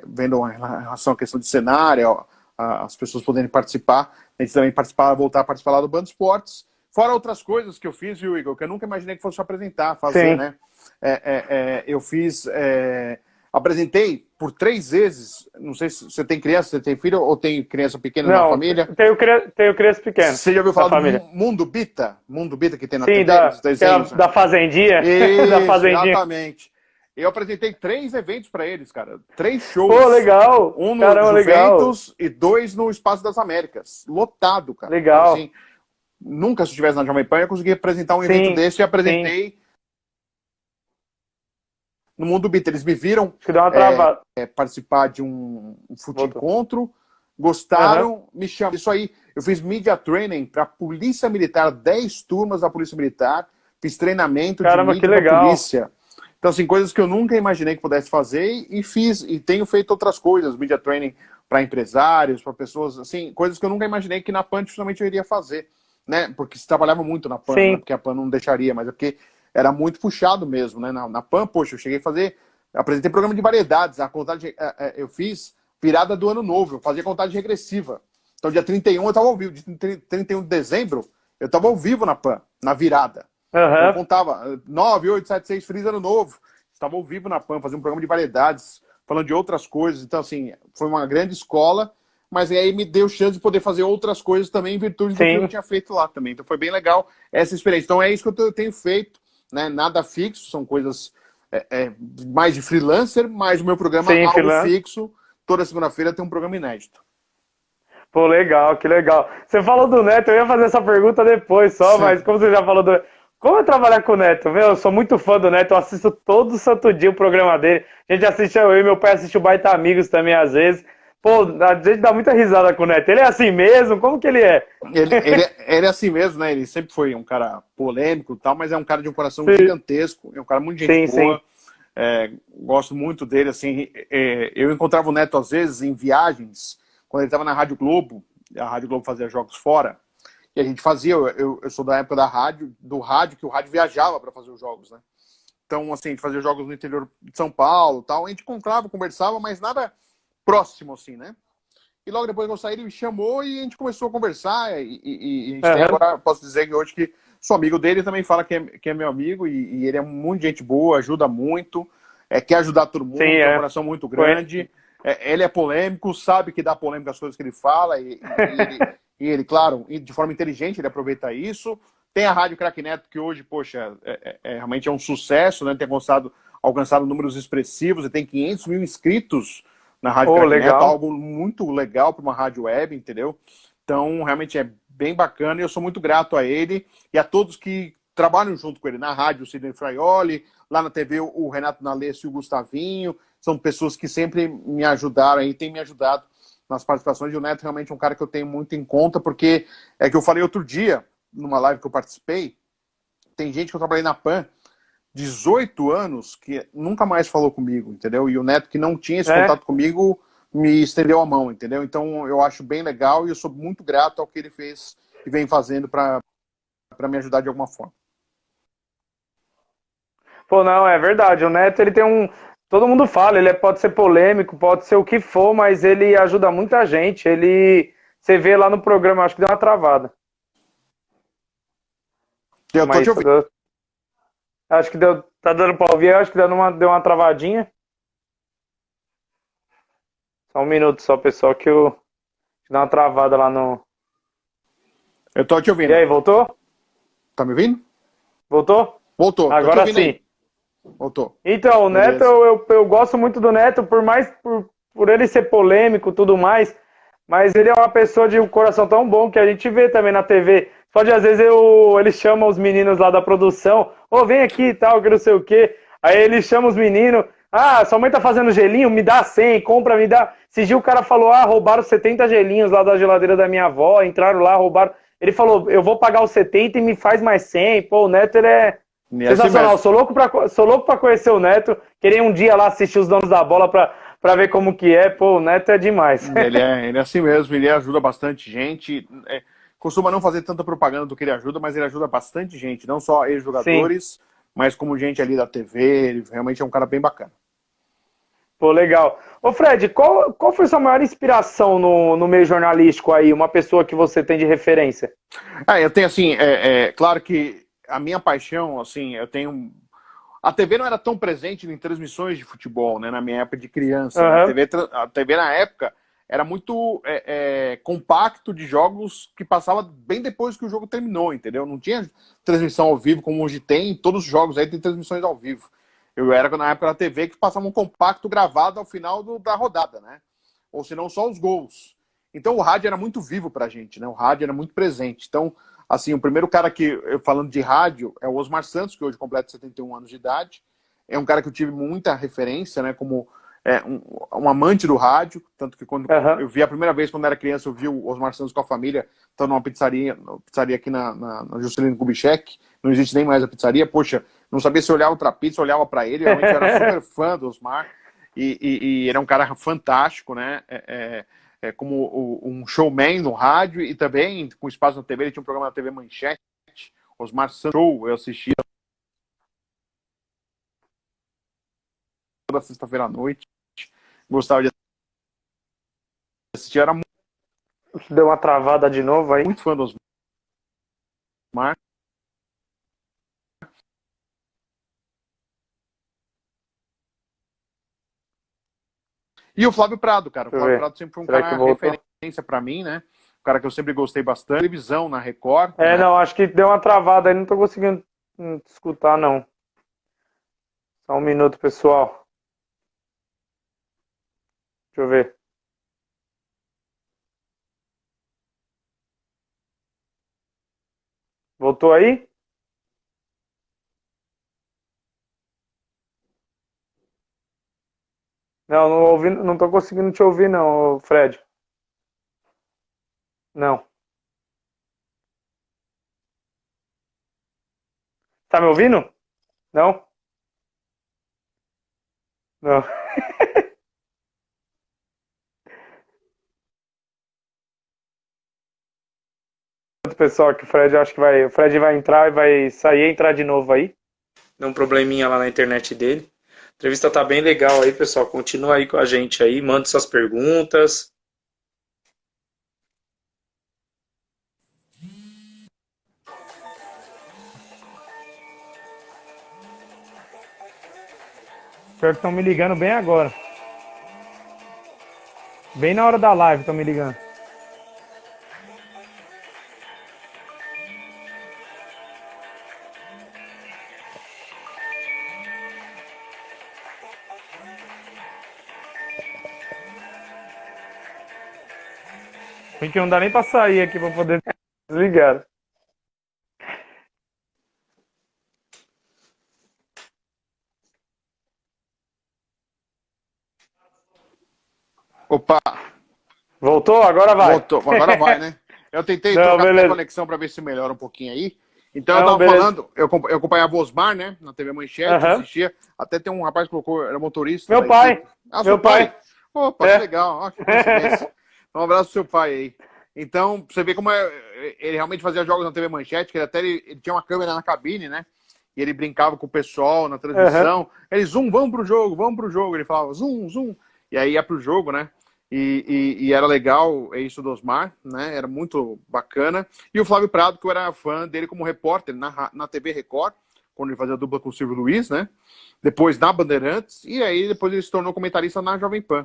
vendo em relação à questão de cenário, as pessoas poderem participar, a gente também voltar a participar lá do Band Esportes, fora outras coisas que eu fiz, viu, Igor, que eu nunca imaginei que fosse apresentar, fazer, né? Eu fiz... apresentei por 3 vezes, não sei se você tem criança, você tem filho ou tem criança pequena na família?
Tenho criança pequena.
Você já ouviu falar do Mundo Bita? Mundo Bita que tem na TV?
Da Fazendinha?
Isso,
da Fazendinha.
Exatamente. Eu apresentei 3 eventos para eles, cara. 3 shows.
Pô, legal.
Um no Juventus e 2 no Espaço das Américas. Lotado, cara.
Legal.
Então, assim, nunca se eu estivesse na Jovem Pan eu consegui apresentar um evento desse e apresentei no Mundo Bita. Eles me viram participar de um fute-encontro, gostaram, me chamaram. Isso aí, eu fiz media training para a Polícia Militar, 10 turmas da Polícia Militar, fiz treinamento de mídia para polícia. Então, assim, coisas que eu nunca imaginei que pudesse fazer e fiz, e tenho feito outras coisas, media training para empresários, para pessoas, assim, coisas que eu nunca imaginei que na PAN justamente eu iria fazer, né? Porque se trabalhava muito na PAN, né? Porque a PAN não deixaria, mas é porque era muito puxado mesmo, né? Na PAN, poxa, eu cheguei a fazer, apresentei programa de variedades, a contagem, eu fiz virada do ano novo, eu fazia contagem regressiva. Então, dia 31 eu estava ao vivo, dia 31 de dezembro eu estava ao vivo na PAN, na virada. Então, eu contava 9, 8, 7, 6, feliz ano novo. Estava ao vivo na PAN, fazia um programa de variedades, falando de outras coisas. Então, assim, foi uma grande escola, mas aí me deu chance de poder fazer outras coisas também em virtude do que eu tinha feito lá também. Então, foi bem legal essa experiência. Então, é isso que eu tenho feito, né? Nada fixo, são coisas mais de freelancer, mas o meu programa é algo fixo. Toda segunda-feira tem um programa inédito.
Pô, legal, que legal. Você falou do Neto, eu ia fazer essa pergunta depois só, sim, mas como você já falou do... Como é trabalhar com o Neto? Meu, eu sou muito fã do Neto, eu assisto todo santo dia o programa dele. A gente assiste, eu e meu pai assiste o Baita Amigos também às vezes. Pô, a gente dá muita risada com o Neto. Ele é assim mesmo? Como que ele é?
Ele é assim mesmo, né? Ele sempre foi um cara polêmico e tal, mas é um cara de um coração gigantesco, é um cara muito de gente boa. Gosto muito dele, assim. Eu encontrava o Neto às vezes em viagens, quando ele estava na Rádio Globo, a Rádio Globo fazia jogos fora, e a gente fazia, eu sou da época do rádio, que o rádio viajava para fazer os jogos, né? Então, assim, a gente fazia jogos no interior de São Paulo, tal, a gente encontrava, conversava, mas nada próximo, assim, né? E logo depois que eu saí, ele me chamou e a gente começou a conversar, e a gente tem agora, posso dizer que hoje que sou amigo dele, também fala que é meu amigo, e ele é muito gente boa, ajuda muito, quer ajudar todo mundo, tem um coração muito grande. Ele é polêmico, sabe que dá polêmica as coisas que ele fala, e ele, claro, de forma inteligente, ele aproveita isso. Tem a Rádio Craque Neto, que hoje, poxa, realmente é um sucesso, né? Tem alcançado números expressivos, e tem 500 mil inscritos na Rádio Craque Neto, algo muito legal para uma rádio web, entendeu? Então, realmente é bem bacana, e eu sou muito grato a ele e a todos que trabalham junto com ele, na rádio, o Sidney Fraioli, lá na TV, o Renato Nalessi e o Gustavinho. São pessoas que sempre me ajudaram e têm me ajudado nas participações. E o Neto realmente é um cara que eu tenho muito em conta, porque é que eu falei outro dia, numa live que eu participei, tem gente que eu trabalhei na PAN, 18 anos, que nunca mais falou comigo, entendeu? E o Neto, que não tinha esse contato comigo, me estendeu a mão, entendeu? Então eu acho bem legal e eu sou muito grato ao que ele fez e vem fazendo para me ajudar de alguma forma.
Pô, não, é verdade. O Neto, ele tem um... Todo mundo fala, ele pode ser polêmico, pode ser o que for, mas ele ajuda muita gente. Você vê lá no programa, acho que deu uma travada.
Eu tô te ouvindo.
Acho que tá dando pra ouvir, acho que deu uma travadinha. Só um minuto só, pessoal, que eu deu uma travada lá no...
Eu tô te ouvindo.
E aí, voltou?
Tá me ouvindo?
Voltou?
Voltou.
Agora sim.
Aí. Voltou.
Então, o Neto, eu gosto muito do Neto, por ele ser polêmico e tudo mais, mas ele é uma pessoa de um coração tão bom que a gente vê também na TV. Pode, às vezes, ele chama os meninos lá da produção, vem aqui e tal, que não sei o quê. Aí ele chama os meninos, sua mãe tá fazendo gelinho, me dá 100, compra, me dá... Esse dia o cara falou, roubaram 70 gelinhos lá da geladeira da minha avó, entraram lá, roubaram... Ele falou, eu vou pagar os 70 e me faz mais 100. Pô, o Neto, ele é... sensacional, sou louco pra conhecer o Neto, queria um dia lá assistir os Donos da Bola pra ver como que é. Pô, o Neto é demais.
Ele é assim mesmo, ele ajuda bastante gente, costuma não fazer tanta propaganda do que ele ajuda, mas ele ajuda bastante gente, não só ex-jogadores, mas como gente ali da TV, ele realmente é um cara bem bacana.
Pô, legal. Ô Fred, qual foi a sua maior inspiração no meio jornalístico aí, uma pessoa que você tem de referência?
Eu tenho assim, claro que a minha paixão, assim, eu tenho... A TV não era tão presente em transmissões de futebol, né, na minha época de criança. Né? A TV na época era muito compacto de jogos que passava bem depois que o jogo terminou, entendeu? Não tinha transmissão ao vivo como hoje tem, todos os jogos aí tem transmissões ao vivo. Eu era na época da TV que passava um compacto gravado ao final da rodada, né? Ou se não, só os gols. Então o rádio era muito vivo pra gente, né? O rádio era muito presente. Então, assim, o primeiro cara falando de rádio, é o Osmar Santos, que hoje completa 71 anos de idade. É um cara que eu tive muita referência, né? Como um amante do rádio. Tanto que quando eu vi a primeira vez, quando era criança, eu vi o Osmar Santos com a família, então numa pizzaria aqui na Juscelino Kubitschek. Não existe nem mais a pizzaria. Poxa, não sabia se eu olhava pra pizza, olhava pra ele. Realmente eu era super fã do Osmar. E era um cara fantástico, né? um showman no rádio e também com espaço na TV. Ele tinha um programa na TV Manchete, Osmar Santos Show, eu assistia toda sexta-feira à noite. Gostava de assistir, era
Deu uma travada de novo aí.
muito fã do Osmar. E o Flávio Prado, cara. O Flávio Prado sempre foi um cara referência pra mim, né? Um cara que eu sempre gostei bastante. Televisão na Record.
É,
né?
não, acho que deu uma travada aí, não tô conseguindo escutar, não. Só um minuto, pessoal. Deixa eu ver. Voltou aí? Não, não ouvi, não tô conseguindo te ouvir, não, Fred. Não. Tá me ouvindo? Não? Não. Pessoal, que o Fred acho que vai. O Fred vai entrar e vai sair e entrar de novo aí. Deu um probleminha lá na internet dele. A entrevista tá bem legal aí, pessoal. Continua aí com a gente aí, manda suas perguntas. Pior que estão me ligando bem agora. Bem na hora da live estão me ligando. Tem que não dá nem pra sair aqui pra poder desligar.
Opa!
Voltou? Agora vai.
Voltou. Agora vai, né? Eu tentei trocar a conexão para ver se melhora um pouquinho aí. Então eu tava falando, eu acompanhava o Osmar, né? Na TV Manchete, assistia. Até tem um rapaz que colocou, era motorista.
Meu pai. Meu pai.
Opa, que legal. Ó, que coincidência. Um abraço pro seu pai aí. Então, você vê como ele realmente fazia jogos na TV Manchete, que ele tinha uma câmera na cabine, né? E ele brincava com o pessoal na transmissão. Ele, zoom, vamos pro jogo. Ele falava, zoom. E aí ia pro jogo, né? E era legal isso do Osmar, né? Era muito bacana. E o Flávio Prado, que eu era fã dele como repórter na TV Record, quando ele fazia dupla com o Silvio Luiz, né? Depois na Bandeirantes, e aí depois ele se tornou comentarista na Jovem Pan.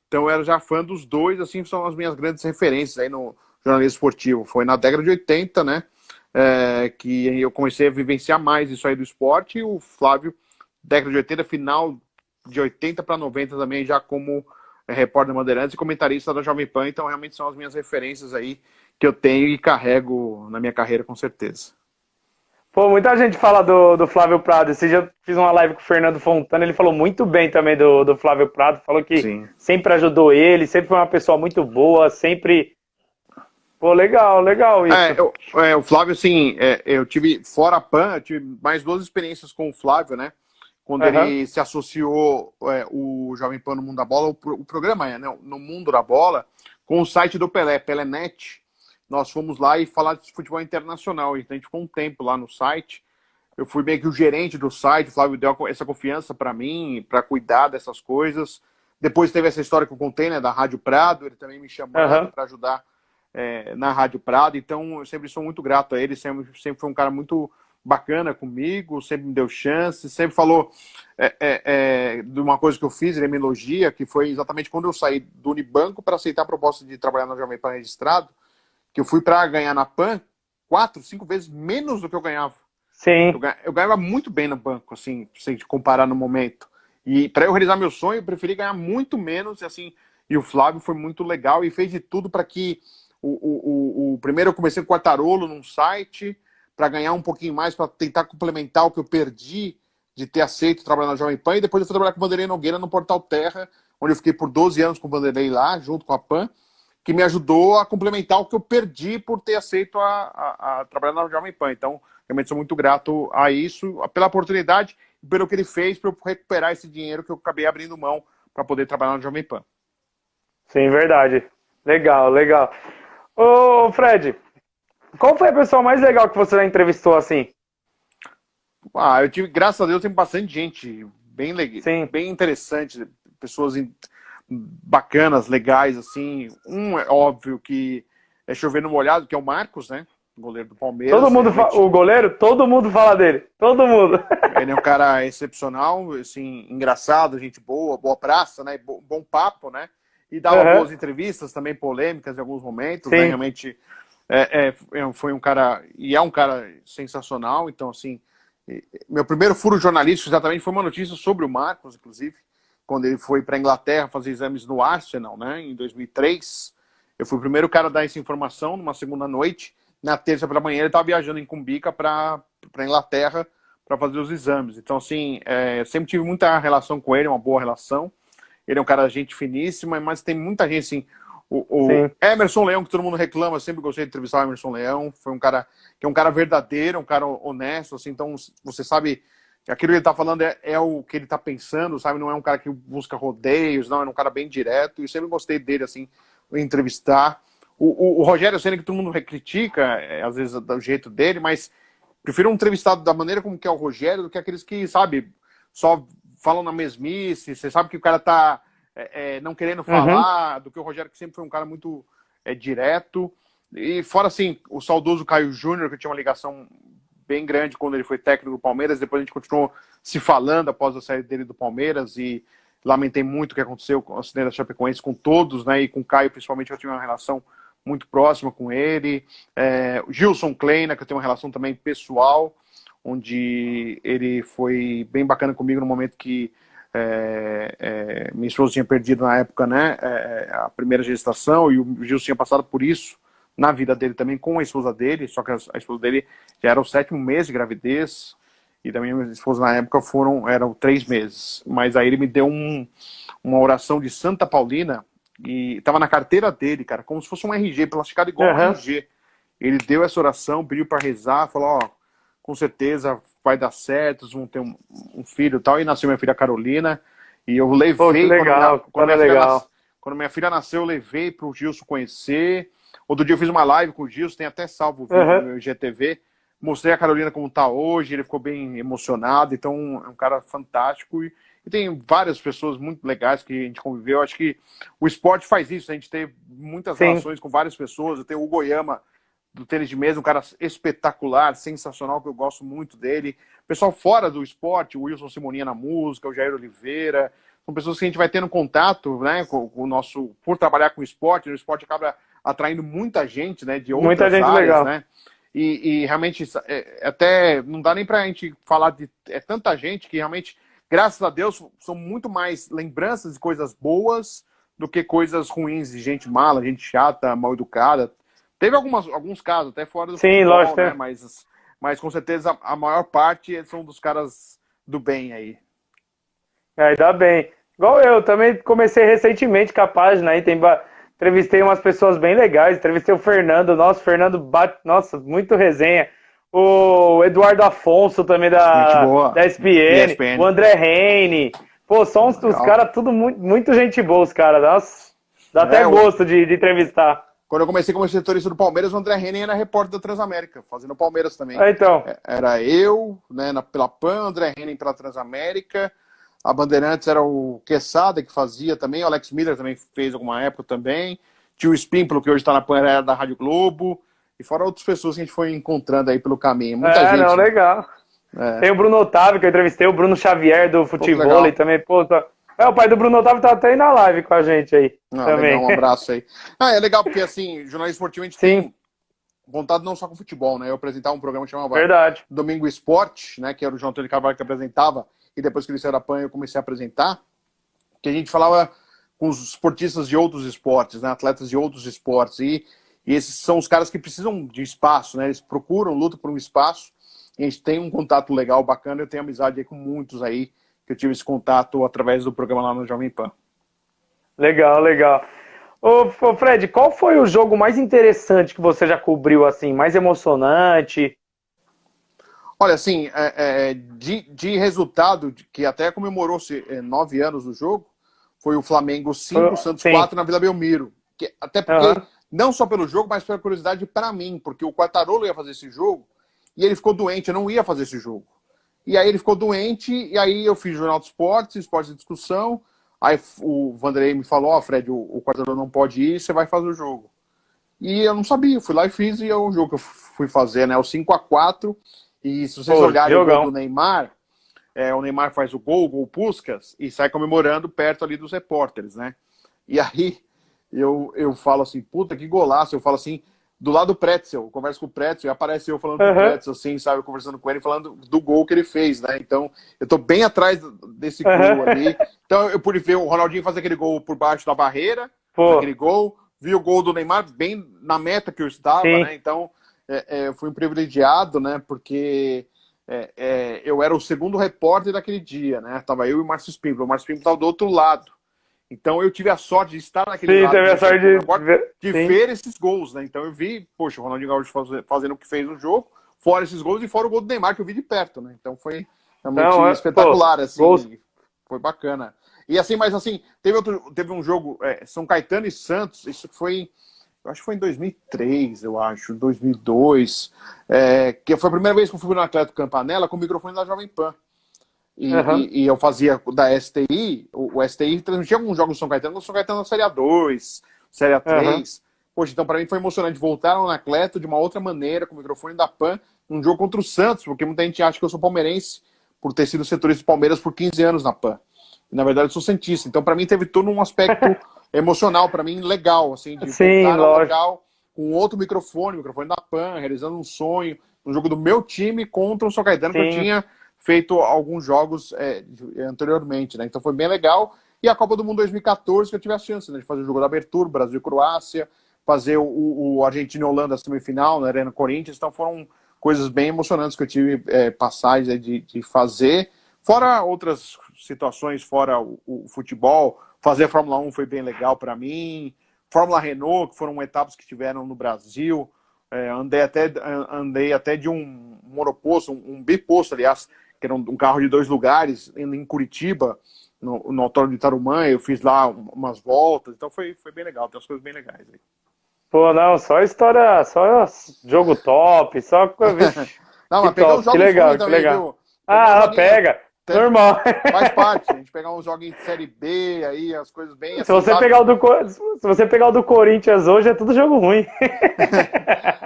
Então eu era já fã dos dois, assim, são as minhas grandes referências aí no jornalismo esportivo. Foi na década de 80, né? Que eu comecei a vivenciar mais isso aí do esporte, e o Flávio, década de 80, final de 80 para 90 também, já como repórter Bandeirantes e comentarista da Jovem Pan. Então realmente são as minhas referências aí que eu tenho e carrego na minha carreira, com certeza.
Pô, muita gente fala do Flávio Prado. Esse dia eu fiz uma live com o Fernando Fontana, ele falou muito bem também do Flávio Prado, falou que Sim. sempre ajudou ele, sempre foi uma pessoa muito boa, sempre... Pô, legal isso.
O Flávio, assim, eu tive, fora a PAN, eu tive mais 2 experiências com o Flávio, né? Quando ele se associou, o Jovem Pan no Mundo da Bola, o programa né, no Mundo da Bola, com o site do Pelé, Pelenet. Nós fomos lá e falar de futebol internacional. Então a gente ficou um tempo lá no site. Eu fui meio que o gerente do site, o Flávio deu essa confiança para mim, para cuidar dessas coisas. Depois teve essa história que eu contei, né, da Rádio Prado, ele também me chamou para ajudar na Rádio Prado. Então eu sempre sou muito grato a ele, sempre foi um cara muito bacana comigo, sempre me deu chance, sempre falou de uma coisa que eu fiz, ele me elogia, que foi exatamente quando eu saí do Unibanco para aceitar a proposta de trabalhar na Jovem Pan registrado, que eu fui para ganhar na PAN 4, 5 vezes menos do que eu ganhava.
Sim.
Eu ganhava muito bem no banco, assim, se comparar no momento. E para eu realizar meu sonho, eu preferi ganhar muito menos, e o Flávio foi muito legal e fez de tudo para que primeiro eu comecei com o Quartarolo num site, para ganhar um pouquinho mais, para tentar complementar o que eu perdi de ter aceito trabalhar na Jovem Pan, e depois eu fui trabalhar com o Vanderlei Nogueira no Portal Terra, onde eu fiquei por 12 anos com o Vanderlei lá, junto com a PAN, que me ajudou a complementar o que eu perdi por ter aceito a trabalhar na Jovem Pan. Então, realmente sou muito grato a isso, pela oportunidade e pelo que ele fez para eu recuperar esse dinheiro que eu acabei abrindo mão para poder trabalhar na Jovem Pan.
Sim, verdade. Legal, legal. Ô, Fred, qual foi a pessoa mais legal que você já entrevistou assim?
Ah, eu tive, graças a Deus, tem bastante gente bem,
Sim,
bem interessante, pessoas bacanas, legais, assim. Um é óbvio que é chover no molhado, que é o Marcos, né? Goleiro do
todo
Palmeiras.
mundo,
Realmente,
o goleiro, todo mundo fala dele, todo mundo.
ele é um cara excepcional, assim, engraçado, gente boa, boa praça, né? Bom papo, né? E dava
Aham,
boas entrevistas, também polêmicas em alguns momentos, né?
sim,
Realmente foi um cara, e é um cara sensacional, então, assim, meu primeiro furo jornalístico exatamente foi uma notícia sobre o Marcos, inclusive, quando ele foi para a Inglaterra fazer exames no Arsenal, né, em 2003. Eu fui o primeiro cara a dar essa informação numa segunda noite. Na terça pela manhã ele estava viajando em Cumbica para a Inglaterra para fazer os exames. Então, assim, sempre tive muita relação com ele, uma boa relação. Ele é um cara gente finíssima, mas tem muita gente, assim, o
sim.
Emerson Leão, que todo mundo reclama, sempre gostei de entrevistar o Emerson Leão. Foi um cara que é um cara verdadeiro, um cara honesto, assim, então você sabe que aquilo que ele tá falando é o que ele tá pensando, sabe? Não é um cara que busca rodeios, não, é um cara bem direto, e sempre gostei dele, assim, entrevistar. O Rogério Ceni, que todo mundo critica, às vezes, do jeito dele, mas prefiro um entrevistado da maneira como que é o Rogério do que aqueles que, sabe, só falam na mesmice, você sabe que o cara tá não querendo
Uhum.
falar, do que o Rogério, que sempre foi um cara muito direto. E fora, assim, o saudoso Caio Júnior, que tinha uma ligação bem grande quando ele foi técnico do Palmeiras, depois a gente continuou se falando após a saída dele do Palmeiras, e lamentei muito o que aconteceu com o acidente da Chapecoense, com todos, né, e com o Caio principalmente, eu tive uma relação muito próxima com ele. O Gilson Kleina, que eu tenho uma relação também pessoal, onde ele foi bem bacana comigo no momento que minha esposa tinha perdido na época, né, a primeira gestação, e o Gilson tinha passado por isso na vida dele também com a esposa dele, só que a esposa dele já era o 7º mês de gravidez, e da minha esposa na época eram 3 meses. Mas aí ele me deu uma oração de Santa Paulina, e tava na carteira dele, cara, como se fosse um RG, plasticado igual um
Aham.
RG. Ele deu essa oração, pediu para rezar, falou, ó, com certeza vai dar certo, vocês vão ter um filho e tal, e nasceu minha filha Carolina, e eu
Pô, que
levei,
legal, que história legal.
quando minha filha nasceu, eu levei pro Gilson conhecer. Outro dia eu fiz uma live com o Gilson, tem até salvo o vídeo no
Aham.
meu IGTV, mostrei a Carolina como tá hoje, ele ficou bem emocionado, então é um cara fantástico, e tem várias pessoas muito legais que a gente conviveu. Acho que o esporte faz isso, a gente tem muitas
Sim,
relações com várias pessoas. Eu tenho o Goiama, do tênis de mesa, um cara espetacular, sensacional, que eu gosto muito dele. Pessoal fora do esporte, o Wilson Simoninha na música, o Jair Oliveira, são pessoas que a gente vai tendo contato, né, com o nosso, por trabalhar com o esporte acaba atraindo muita gente, né, de
muita
outras
gente
áreas,
legal.
né, e realmente até não dá nem pra gente falar de tanta gente que realmente, graças a Deus, são muito mais lembranças de coisas boas do que coisas ruins, de gente mala, gente chata, mal educada. Teve alguns casos, até fora do
Sim,
futebol,
lógico.
né? Mas com certeza a maior parte são dos caras do bem aí.
Ainda bem. Igual eu, também comecei recentemente com a página aí, entrevistei umas pessoas bem legais, entrevistei o Fernando, nossa, o Fernando bate, nossa, muito resenha. O Eduardo Afonso também
Gente
da
boa,
ESPN, o
ESPN.
André Reine. Pô, são os
Legal.
caras, tudo muito, muito gente boa, os caras, nossa. Dá até
É,
gosto de entrevistar.
quando eu comecei como setorista do Palmeiras, o André Henning era repórter da Transamérica, fazendo o Palmeiras também.
Ah, então,
Era eu, né, pela PAN, André Henning pela Transamérica. A Bandeirantes era o Quesada que fazia também, o Alex Miller também fez alguma época também. Tinha o Spímpolo, que hoje está na PAN, era da Rádio Globo. E fora outras pessoas que a gente foi encontrando aí pelo caminho. Muita
não,
gente.
legal.
É,
Tem o Bruno Otávio, que eu entrevistei, o Bruno Xavier do
pô, que
futebol
legal.
também, pô, o pai do Bruno Otávio tá até aí na live com a gente aí
Ah, legal,
também.
um abraço aí. É legal porque, assim, jornalismo esportivo a gente
Sim,
tem vontade não só com futebol, né? Eu apresentava um programa que chamava
verdade.
Domingo Esporte, né? Que era o João Antônio Carvalho que apresentava, e depois que ele saiu da PAN eu comecei a apresentar, que a gente falava com os esportistas de outros esportes, né? Atletas de outros esportes, e esses são os caras que precisam de espaço, né? Eles procuram, lutam por um espaço, e a gente tem um contato legal, bacana. Eu tenho amizade aí com muitos aí, que eu tive esse contato através do programa lá no Jovem Pan.
Legal, legal. Ô, Fred, qual foi o jogo mais interessante que você já cobriu, assim, mais emocionante?
Olha, assim, de resultado, que até comemorou-se 9 anos do jogo, foi o Flamengo 5, Santos
Sim,
4 na Vila Belmiro. Até porque, não só pelo jogo, mas pela curiosidade para mim, porque o Quartarolo ia fazer esse jogo e ele ficou doente, eu não ia fazer esse jogo. E aí ele ficou doente, e aí eu fiz Jornal de Esportes, Esportes de Discussão, aí o Vanderlei me falou, Fred, o Quartarolo não pode ir, você vai fazer o jogo. E eu não sabia, fui lá e fiz, e é o jogo que eu fui fazer, né, o 5-4, e se vocês olharem o gol do Neymar, o Neymar faz o gol Puskás, e sai comemorando perto ali dos repórteres, né? E aí eu falo assim, puta, que golaço, eu falo assim, do lado do Pretzel, eu converso com o Pretzel, e aparece eu falando com o Pretzel, assim, sabe, conversando com ele, falando do gol que ele fez, né? Então, eu tô bem atrás desse gol ali. Então, eu pude ver o Ronaldinho fazer aquele gol por baixo da barreira, aquele gol, vi o gol do Neymar bem na meta que eu estava, né? Então, eu fui um privilegiado, né? Porque eu era o segundo repórter daquele dia, né? Tava eu e o Márcio Spímpolo. O Márcio Spímpolo estava do outro lado. Então eu tive a sorte de estar naquele lado.
Teve a sorte
de ver esses gols, né? Então eu vi, poxa, o Ronaldinho Gaúcho fazendo o que fez no jogo, fora esses gols e fora o gol do Neymar que eu vi de perto, né? Então foi realmente espetacular, assim. Gols. Foi bacana. E assim, mas assim, teve um jogo, São Caetano e Santos, isso foi, eu acho que foi em 2003, 2002, que foi a primeira vez que eu fui no Atlético Campanella com o microfone da Jovem Pan. E eu fazia da STI, o STI transmitia alguns jogos do São Caetano, São Caetano na Série A2, Série A3. Poxa, então para mim foi emocionante voltar no Anacleto de uma outra maneira, com o microfone da PAN, num jogo contra o Santos, porque muita gente acha que eu sou palmeirense por ter sido setorista do Palmeiras por 15 anos na PAN. E na verdade eu sou santista. Então para mim teve todo um aspecto emocional, para mim legal, assim, de voltar ao local com outro microfone da PAN, realizando um sonho, um jogo do meu time contra o São Caetano, que eu tinha feito alguns jogos anteriormente, né? Então foi bem legal. E a Copa do Mundo 2014, que eu tive a chance, né, de fazer o jogo da abertura, Brasil e Croácia, fazer o Argentina e Holanda semifinal, na Arena Corinthians. Então foram coisas bem emocionantes que eu tive passagem de fazer. Fora outras situações, fora o futebol, fazer a Fórmula 1 foi bem legal para mim. Fórmula Renault, que foram etapas que tiveram no Brasil. Andei até de um monoposto, um biposto, aliás, que era um carro de 2 lugares, em Curitiba, no Autódromo de Tarumã. Eu fiz lá umas voltas, então foi bem legal, tem umas coisas bem legais aí.
Pô, não, só história, só jogo top, só coisa.
Não, mas pegar uns jogos
legal,
também, viu?
Pega. Normal.
Faz parte, a gente pegar uns jogos de Série B, aí, as coisas bem assim,
se você pegar o do Corinthians hoje, é tudo jogo ruim.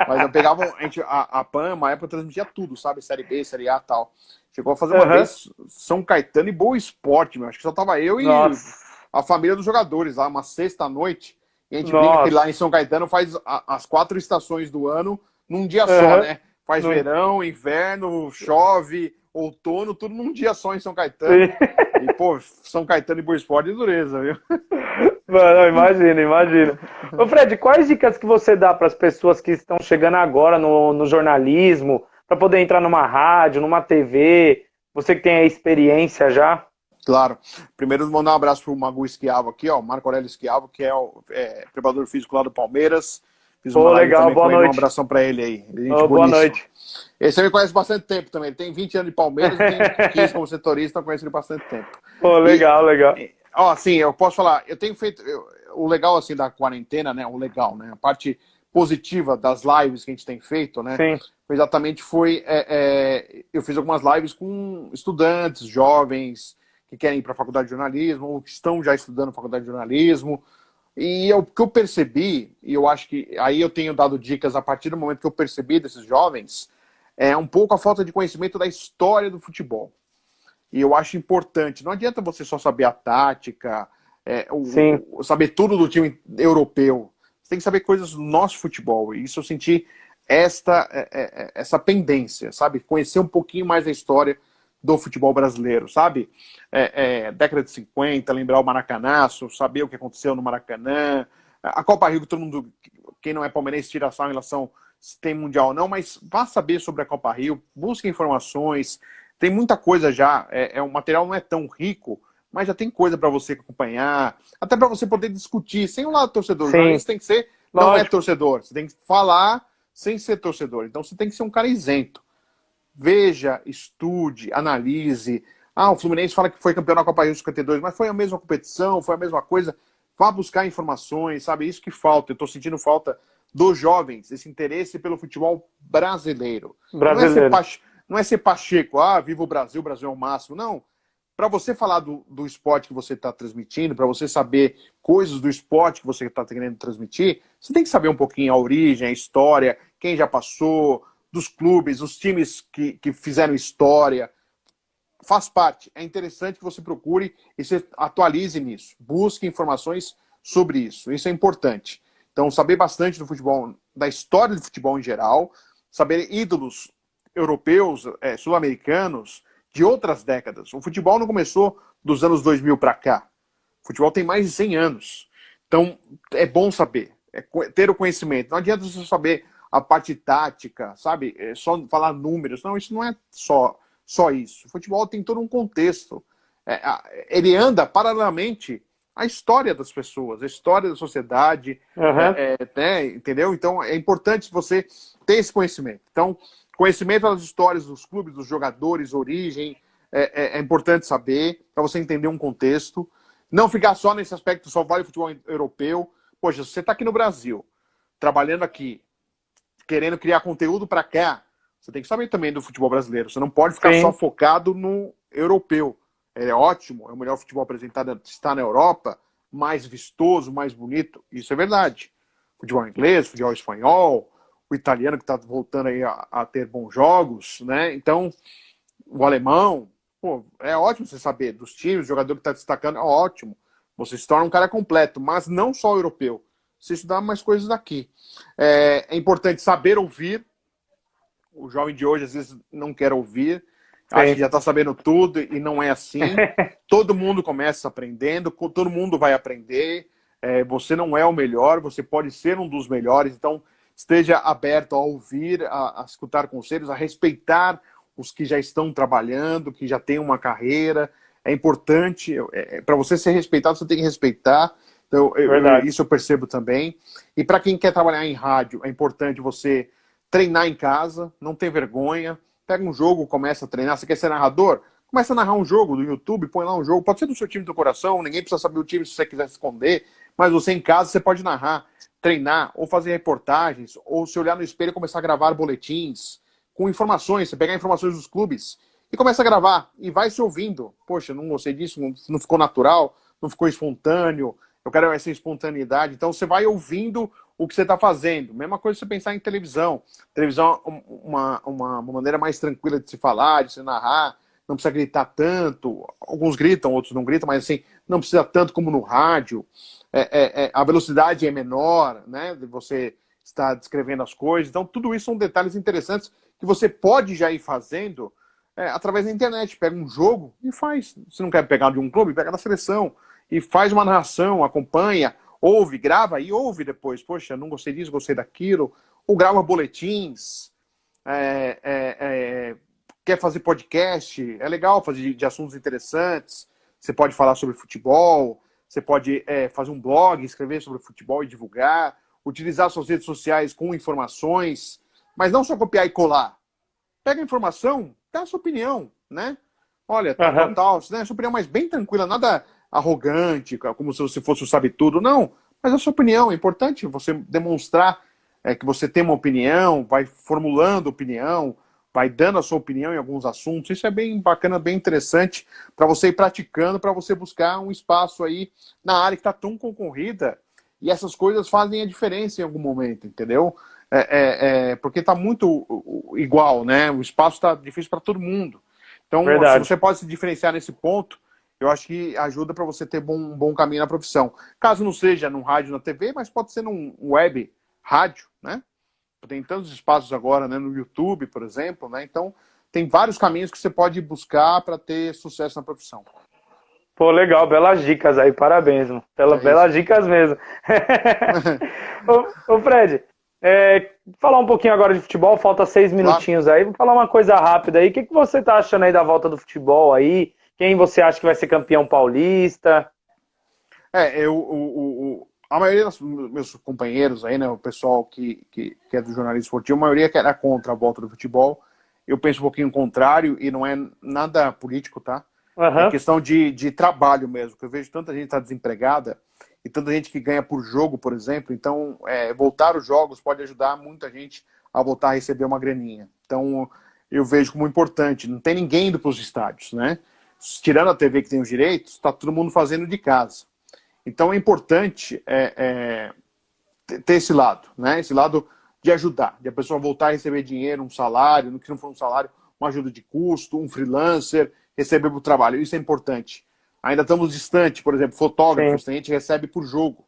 Mas eu pegava, a PAN, uma época, transmitia tudo, sabe? Série B, Série A e tal. Chegou a fazer uma vez São Caetano e Boa Esporte, meu. Acho que só tava eu e a família dos jogadores lá, uma sexta-noite. E a gente brinca que lá em São Caetano faz as 4 estações do ano num dia só, né? Faz verão, inverno, chove, outono, tudo num dia só em São Caetano. E, pô, São Caetano e Boa Esporte é dureza, viu?
Mano, imagina. Ô Fred, quais dicas que você dá para as pessoas que estão chegando agora no jornalismo, para poder entrar numa rádio, numa TV, você que tem a experiência já?
Claro. Primeiro, mandar um abraço pro Magu Esquiavo aqui, ó, Marco Aurélio Esquiavo, que é o preparador físico lá do Palmeiras. Fiz uma live
legal,
também
boa
com ele,
noite.
um abração pra ele aí.
Boa noite.
Esse aí me conhece bastante tempo também. Ele tem 20 anos de Palmeiras e tem 15 como setorista, eu conheço ele bastante tempo.
Pô, legal.
Ó, assim, eu posso falar, eu tenho feito... o legal, assim, da quarentena, né? O legal, né? A parte positiva das lives que a gente tem feito, né?
Sim.
Exatamente eu fiz algumas lives com estudantes, jovens, que querem ir para a faculdade de jornalismo, ou que estão já estudando faculdade de jornalismo. E o que eu percebi, e eu acho que aí eu tenho dado dicas a partir do momento que eu percebi desses jovens, é um pouco a falta de conhecimento da história do futebol. E eu acho importante, não adianta você só saber a tática, saber tudo do time europeu. Você tem que saber coisas do nosso futebol. E isso eu senti essa pendência, sabe? Conhecer um pouquinho mais a história do futebol brasileiro, sabe? Década de 50, lembrar o Maracanaço, saber o que aconteceu no Maracanã, a Copa Rio, que todo mundo, quem não é palmeirense, tira sal em relação se tem mundial ou não, mas vá saber sobre a Copa Rio, busque informações, tem muita coisa já, o material não é tão rico, mas já tem coisa para você acompanhar, até para você poder discutir, sem o lado torcedor. Isso tem que ser, não é torcedor, você tem que falar sem ser torcedor, então você tem que ser um cara isento. Veja, estude, analise. O Fluminense fala que foi campeão na Copa Rio 52, mas foi a mesma competição, foi a mesma coisa. vá buscar informações, sabe? Isso que falta. Eu estou sentindo falta dos jovens, esse interesse pelo futebol brasileiro.
Brasileiro.
Não é ser Pacheco, viva o Brasil é o máximo. Não. Para você falar do esporte que você está transmitindo, para você saber coisas do esporte que você está querendo transmitir, você tem que saber um pouquinho a origem, a história, quem já passou, dos clubes, os times que fizeram história. Faz parte. É interessante que você procure e você atualize nisso. Busque informações sobre isso. Isso é importante. Então, saber bastante do futebol, da história do futebol em geral, saber ídolos europeus, sul-americanos, de outras décadas. O futebol não começou dos anos 2000 para cá. O futebol tem mais de 100 anos. Então, é bom saber, ter o conhecimento. Não adianta você saber a parte tática, sabe? Só falar números. Não, isso não é só isso. O futebol tem todo um contexto. Ele anda paralelamente à história das pessoas, a história da sociedade, né? Entendeu? Então, é importante você ter esse conhecimento. Então, conhecimento das histórias dos clubes, dos jogadores, origem, é importante saber, para você entender um contexto. Não ficar só nesse aspecto, só vale o futebol europeu. Poxa, se você está aqui no Brasil, trabalhando aqui, querendo criar conteúdo para cá, você tem que saber também do futebol brasileiro. Você não pode ficar só focado no europeu. É ótimo, é o melhor futebol apresentado, está na Europa, mais vistoso, mais bonito. Isso é verdade. Futebol inglês, futebol espanhol, o italiano que está voltando aí a ter bons jogos, né? Então, o alemão, pô, é ótimo você saber dos times, o jogador que está destacando, é ótimo. Você se torna um cara completo, mas não só europeu. Você estudar mais coisas daqui. É importante saber ouvir. O jovem de hoje, às vezes, não quer ouvir. Acha que já está sabendo tudo e não é assim. Todo mundo começa aprendendo, todo mundo vai aprender. Você não é o melhor, você pode ser um dos melhores. Então, esteja aberto a ouvir, a escutar conselhos, a respeitar os que já estão trabalhando, que já têm uma carreira. É importante. Para você ser respeitado, você tem que respeitar. Então, isso eu percebo também. E para quem quer trabalhar em rádio, é importante você treinar em casa, não ter vergonha. Pega um jogo, começa a treinar. Você quer ser narrador? Começa a narrar um jogo do YouTube, põe lá um jogo. Pode ser do seu time do coração, ninguém precisa saber o time se você quiser se esconder. Mas você em casa, você pode narrar, treinar, ou fazer reportagens, ou se olhar no espelho e começar a gravar boletins com informações. Você pegar informações dos clubes e começa a gravar. E vai se ouvindo. Poxa, não gostei disso, não ficou natural, não ficou espontâneo. Eu quero essa espontaneidade. Então você vai ouvindo o que você está fazendo. Mesma coisa se você pensar em televisão. Televisão é uma maneira mais tranquila de se falar, de se narrar. Não precisa gritar tanto. Alguns gritam, outros não gritam, mas assim, não precisa tanto como no rádio. A velocidade é menor, né? Você está descrevendo as coisas. Então, tudo isso são detalhes interessantes que você pode já ir fazendo através da internet. Pega um jogo e faz. Se não quer pegar de um clube, pega da seleção. E faz uma narração, acompanha, ouve, grava e ouve depois. Poxa, não gostei disso, gostei daquilo. Ou grava boletins. Quer fazer podcast? É legal fazer de assuntos interessantes. Você pode falar sobre futebol. Você pode fazer um blog, escrever sobre futebol e divulgar. Utilizar suas redes sociais com informações. Mas não só copiar e colar. Pega a informação, dá a sua opinião, né? Olha, tal, né? A sua opinião mais bem tranquila, nada arrogante, como se você fosse o sabe-tudo. Não, mas a sua opinião é importante você demonstrar que você tem uma opinião, vai formulando opinião, vai dando a sua opinião em alguns assuntos. Isso é bem bacana, bem interessante para você ir praticando, para você buscar um espaço aí na área que está tão concorrida e essas coisas fazem a diferença em algum momento, entendeu? Porque está muito igual, né? O espaço está difícil para todo mundo. Então, se você pode se diferenciar nesse ponto, eu acho que ajuda para você ter um bom caminho na profissão. Caso não seja num rádio, na TV, mas pode ser num web rádio, né? Tem tantos espaços agora, né? No YouTube, por exemplo, né? Então, tem vários caminhos que você pode buscar para ter sucesso na profissão.
Pô, legal, belas dicas aí, parabéns, mano. Belas dicas mesmo. ô, Fred, falar um pouquinho agora de futebol, falta 6 minutinhos aí, vou falar uma coisa rápida aí. O que você tá achando aí da volta do futebol aí? Quem você acha que vai ser campeão paulista?
A maioria dos meus companheiros aí, né, o pessoal que é do jornalismo esportivo, a maioria que era contra a volta do futebol. Eu penso um pouquinho o contrário e não é nada político, tá? É questão de trabalho mesmo, porque eu vejo tanta gente está desempregada e tanta gente que ganha por jogo, por exemplo. Então, voltar os jogos pode ajudar muita gente a voltar a receber uma graninha. Então, eu vejo como importante. Não tem ninguém indo para os estádios, né? Tirando a TV que tem os direitos, está todo mundo fazendo de casa. Então, é importante ter esse lado, né? Esse lado de ajudar, de a pessoa voltar a receber dinheiro, um salário, no que não for um salário, uma ajuda de custo, um freelancer, receber para o trabalho. Isso é importante. Ainda estamos distantes, por exemplo, fotógrafos, a gente recebe por jogo.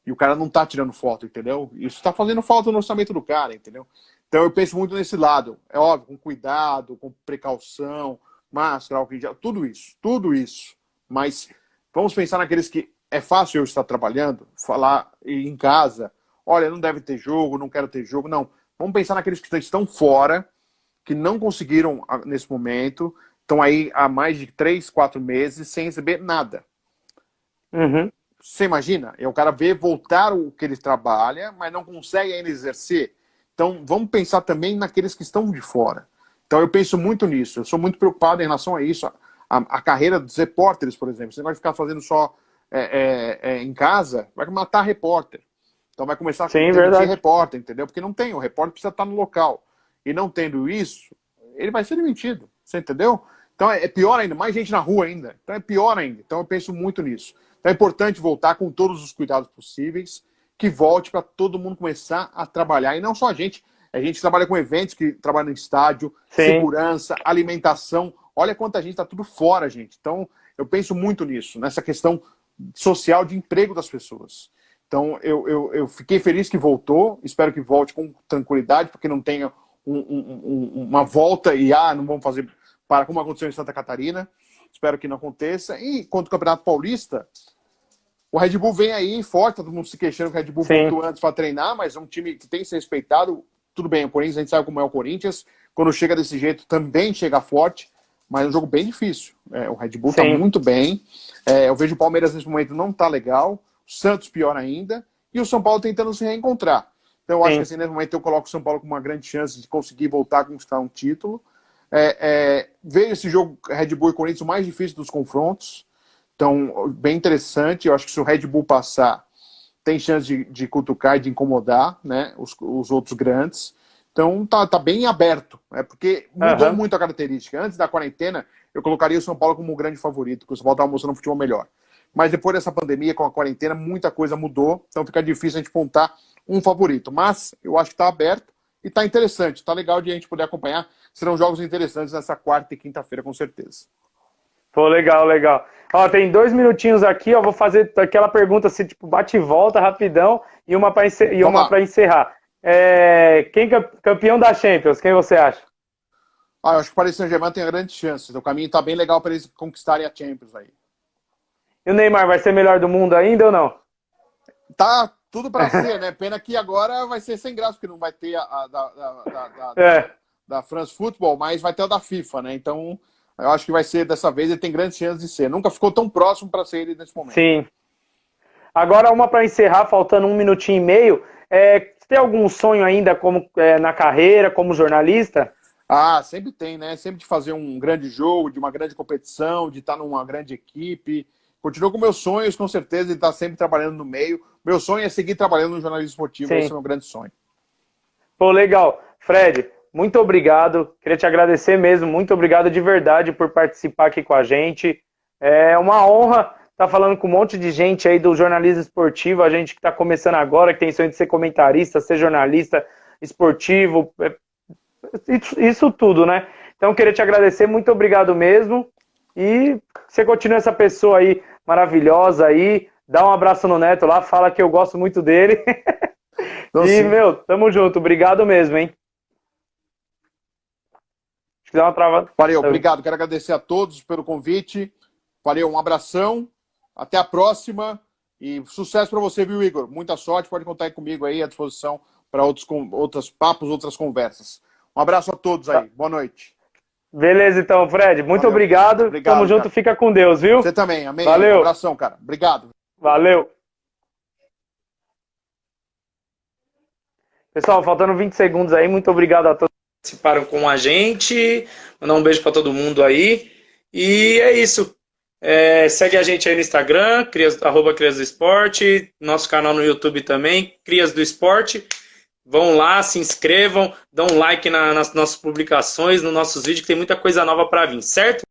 E o cara não está tirando foto, entendeu? Isso está fazendo falta no orçamento do cara, entendeu? Então eu penso muito nesse lado. É óbvio, com cuidado, com precaução, máscara, álcool em gel, tudo isso. Mas vamos pensar naqueles que é fácil eu estar trabalhando, falar em casa, olha, não deve ter jogo, não quero ter jogo. Não, vamos pensar naqueles que estão fora, que não conseguiram nesse momento, estão aí há mais de 3, 4 meses sem receber nada. Você imagina? E o cara vê voltar o que ele trabalha, mas não consegue ainda exercer. Então, vamos pensar também naqueles que estão de fora. Então, eu penso muito nisso. Eu sou muito preocupado em relação a isso. A carreira dos repórteres, por exemplo. Você não vai ficar fazendo só em casa, vai matar repórter. Então, vai começar a demitir repórter, entendeu? Porque não tem. O repórter precisa estar no local. E não tendo isso, ele vai ser demitido. Você entendeu? Então, é pior ainda. Mais gente na rua ainda. Então, é pior ainda. Então, eu penso muito nisso. Então, é importante voltar com todos os cuidados possíveis, que volte para todo mundo começar a trabalhar. E não só a gente que trabalha com eventos, que trabalha no estádio, segurança, alimentação. Olha quanta gente está tudo fora, gente. Então, eu penso muito nisso, nessa questão social de emprego das pessoas. Então, eu fiquei feliz que voltou, espero que volte com tranquilidade, porque não tenha uma volta e não vamos fazer para como aconteceu em Santa Catarina. Espero que não aconteça. E quanto ao Campeonato Paulista, o Red Bull vem aí forte, todo mundo se queixando que o Red Bull voltou antes para treinar, mas é um time que tem que ser respeitado. Tudo bem, o Corinthians, a gente sabe como é o Corinthians. Quando chega desse jeito, também chega forte, mas é um jogo bem difícil. O Red Bull está muito bem. Eu vejo o Palmeiras nesse momento não está legal, o Santos pior ainda, e o São Paulo tentando se reencontrar. Então eu acho que assim, nesse momento eu coloco o São Paulo com uma grande chance de conseguir voltar a conquistar um título. Veio esse jogo Red Bull e Corinthians o mais difícil dos confrontos. Então, bem interessante. Eu acho que se o Red Bull passar, tem chance de cutucar e de incomodar, né, os outros grandes. Então, tá bem aberto. Porque mudou muito a característica. Antes da quarentena, eu colocaria o São Paulo como um grande favorito, porque o São Paulo estava mostrando um futebol melhor. Mas depois dessa pandemia, com a quarentena, muita coisa mudou. Então, fica difícil a gente apontar um favorito. Mas eu acho que está aberto e está interessante. Está legal de a gente poder acompanhar. Serão jogos interessantes nessa quarta e quinta-feira, com certeza.
Pô, legal. Ó, tem 2 minutinhos aqui, ó, vou fazer aquela pergunta assim, tipo, bate e volta, rapidão, e uma para encerrar. Quem campeão da Champions, quem você acha?
Eu acho que o Paris Saint-Germain tem grandes chances. O caminho tá bem legal para eles conquistarem a Champions aí.
E o Neymar vai ser melhor do mundo ainda ou não?
Tá tudo para ser, né? Pena que agora vai ser sem graça, porque não vai ter da France Football, mas vai ter a da FIFA, né? Então, eu acho que vai ser dessa vez, ele tem grandes chances de ser. Nunca ficou tão próximo para ser ele nesse momento.
Sim. Agora, uma para encerrar, faltando 1 minutinho e meio. Você tem algum sonho ainda na carreira, como jornalista?
Sempre tem, né? Sempre de fazer um grande jogo, de uma grande competição, de estar numa grande equipe. Continuo com meus sonhos, com certeza, de estar sempre trabalhando no meio. Meu sonho é seguir trabalhando no jornalismo esportivo, esse é o meu grande sonho.
Pô, legal. Fred, muito obrigado. Queria te agradecer mesmo. Muito obrigado de verdade por participar aqui com a gente. É uma honra estar falando com um monte de gente aí do jornalismo esportivo, a gente que está começando agora, que tem sonho de ser comentarista, ser jornalista esportivo, isso tudo, né? Então, queria te agradecer. Muito obrigado mesmo. E você continua essa pessoa aí maravilhosa aí. Dá um abraço no Neto lá, fala que eu gosto muito dele. Meu, tamo junto. Obrigado mesmo, hein? Acho que dá uma travada.
Valeu, obrigado. Quero agradecer a todos pelo convite. Valeu, um abração. Até a próxima. E sucesso para você, viu, Igor? Muita sorte. Pode contar aí comigo aí à disposição para outros papos, outras conversas. Um abraço a todos aí. Boa noite.
Beleza, então, Fred. Muito obrigado. Tamo junto. Cara. Fica com Deus, viu?
Você também. Amém.
Valeu.
Um abração, cara. Obrigado.
Valeu. Pessoal, faltando 20 segundos aí. Muito obrigado a todos que participaram com a gente. Mandar um beijo para todo mundo aí. E é isso. Segue a gente aí no Instagram, @Crias do Esporte, nosso canal no YouTube também, Crias do Esporte. Vão lá, se inscrevam, dão um like nas nossas publicações, nos nossos vídeos, que tem muita coisa nova para vir, certo?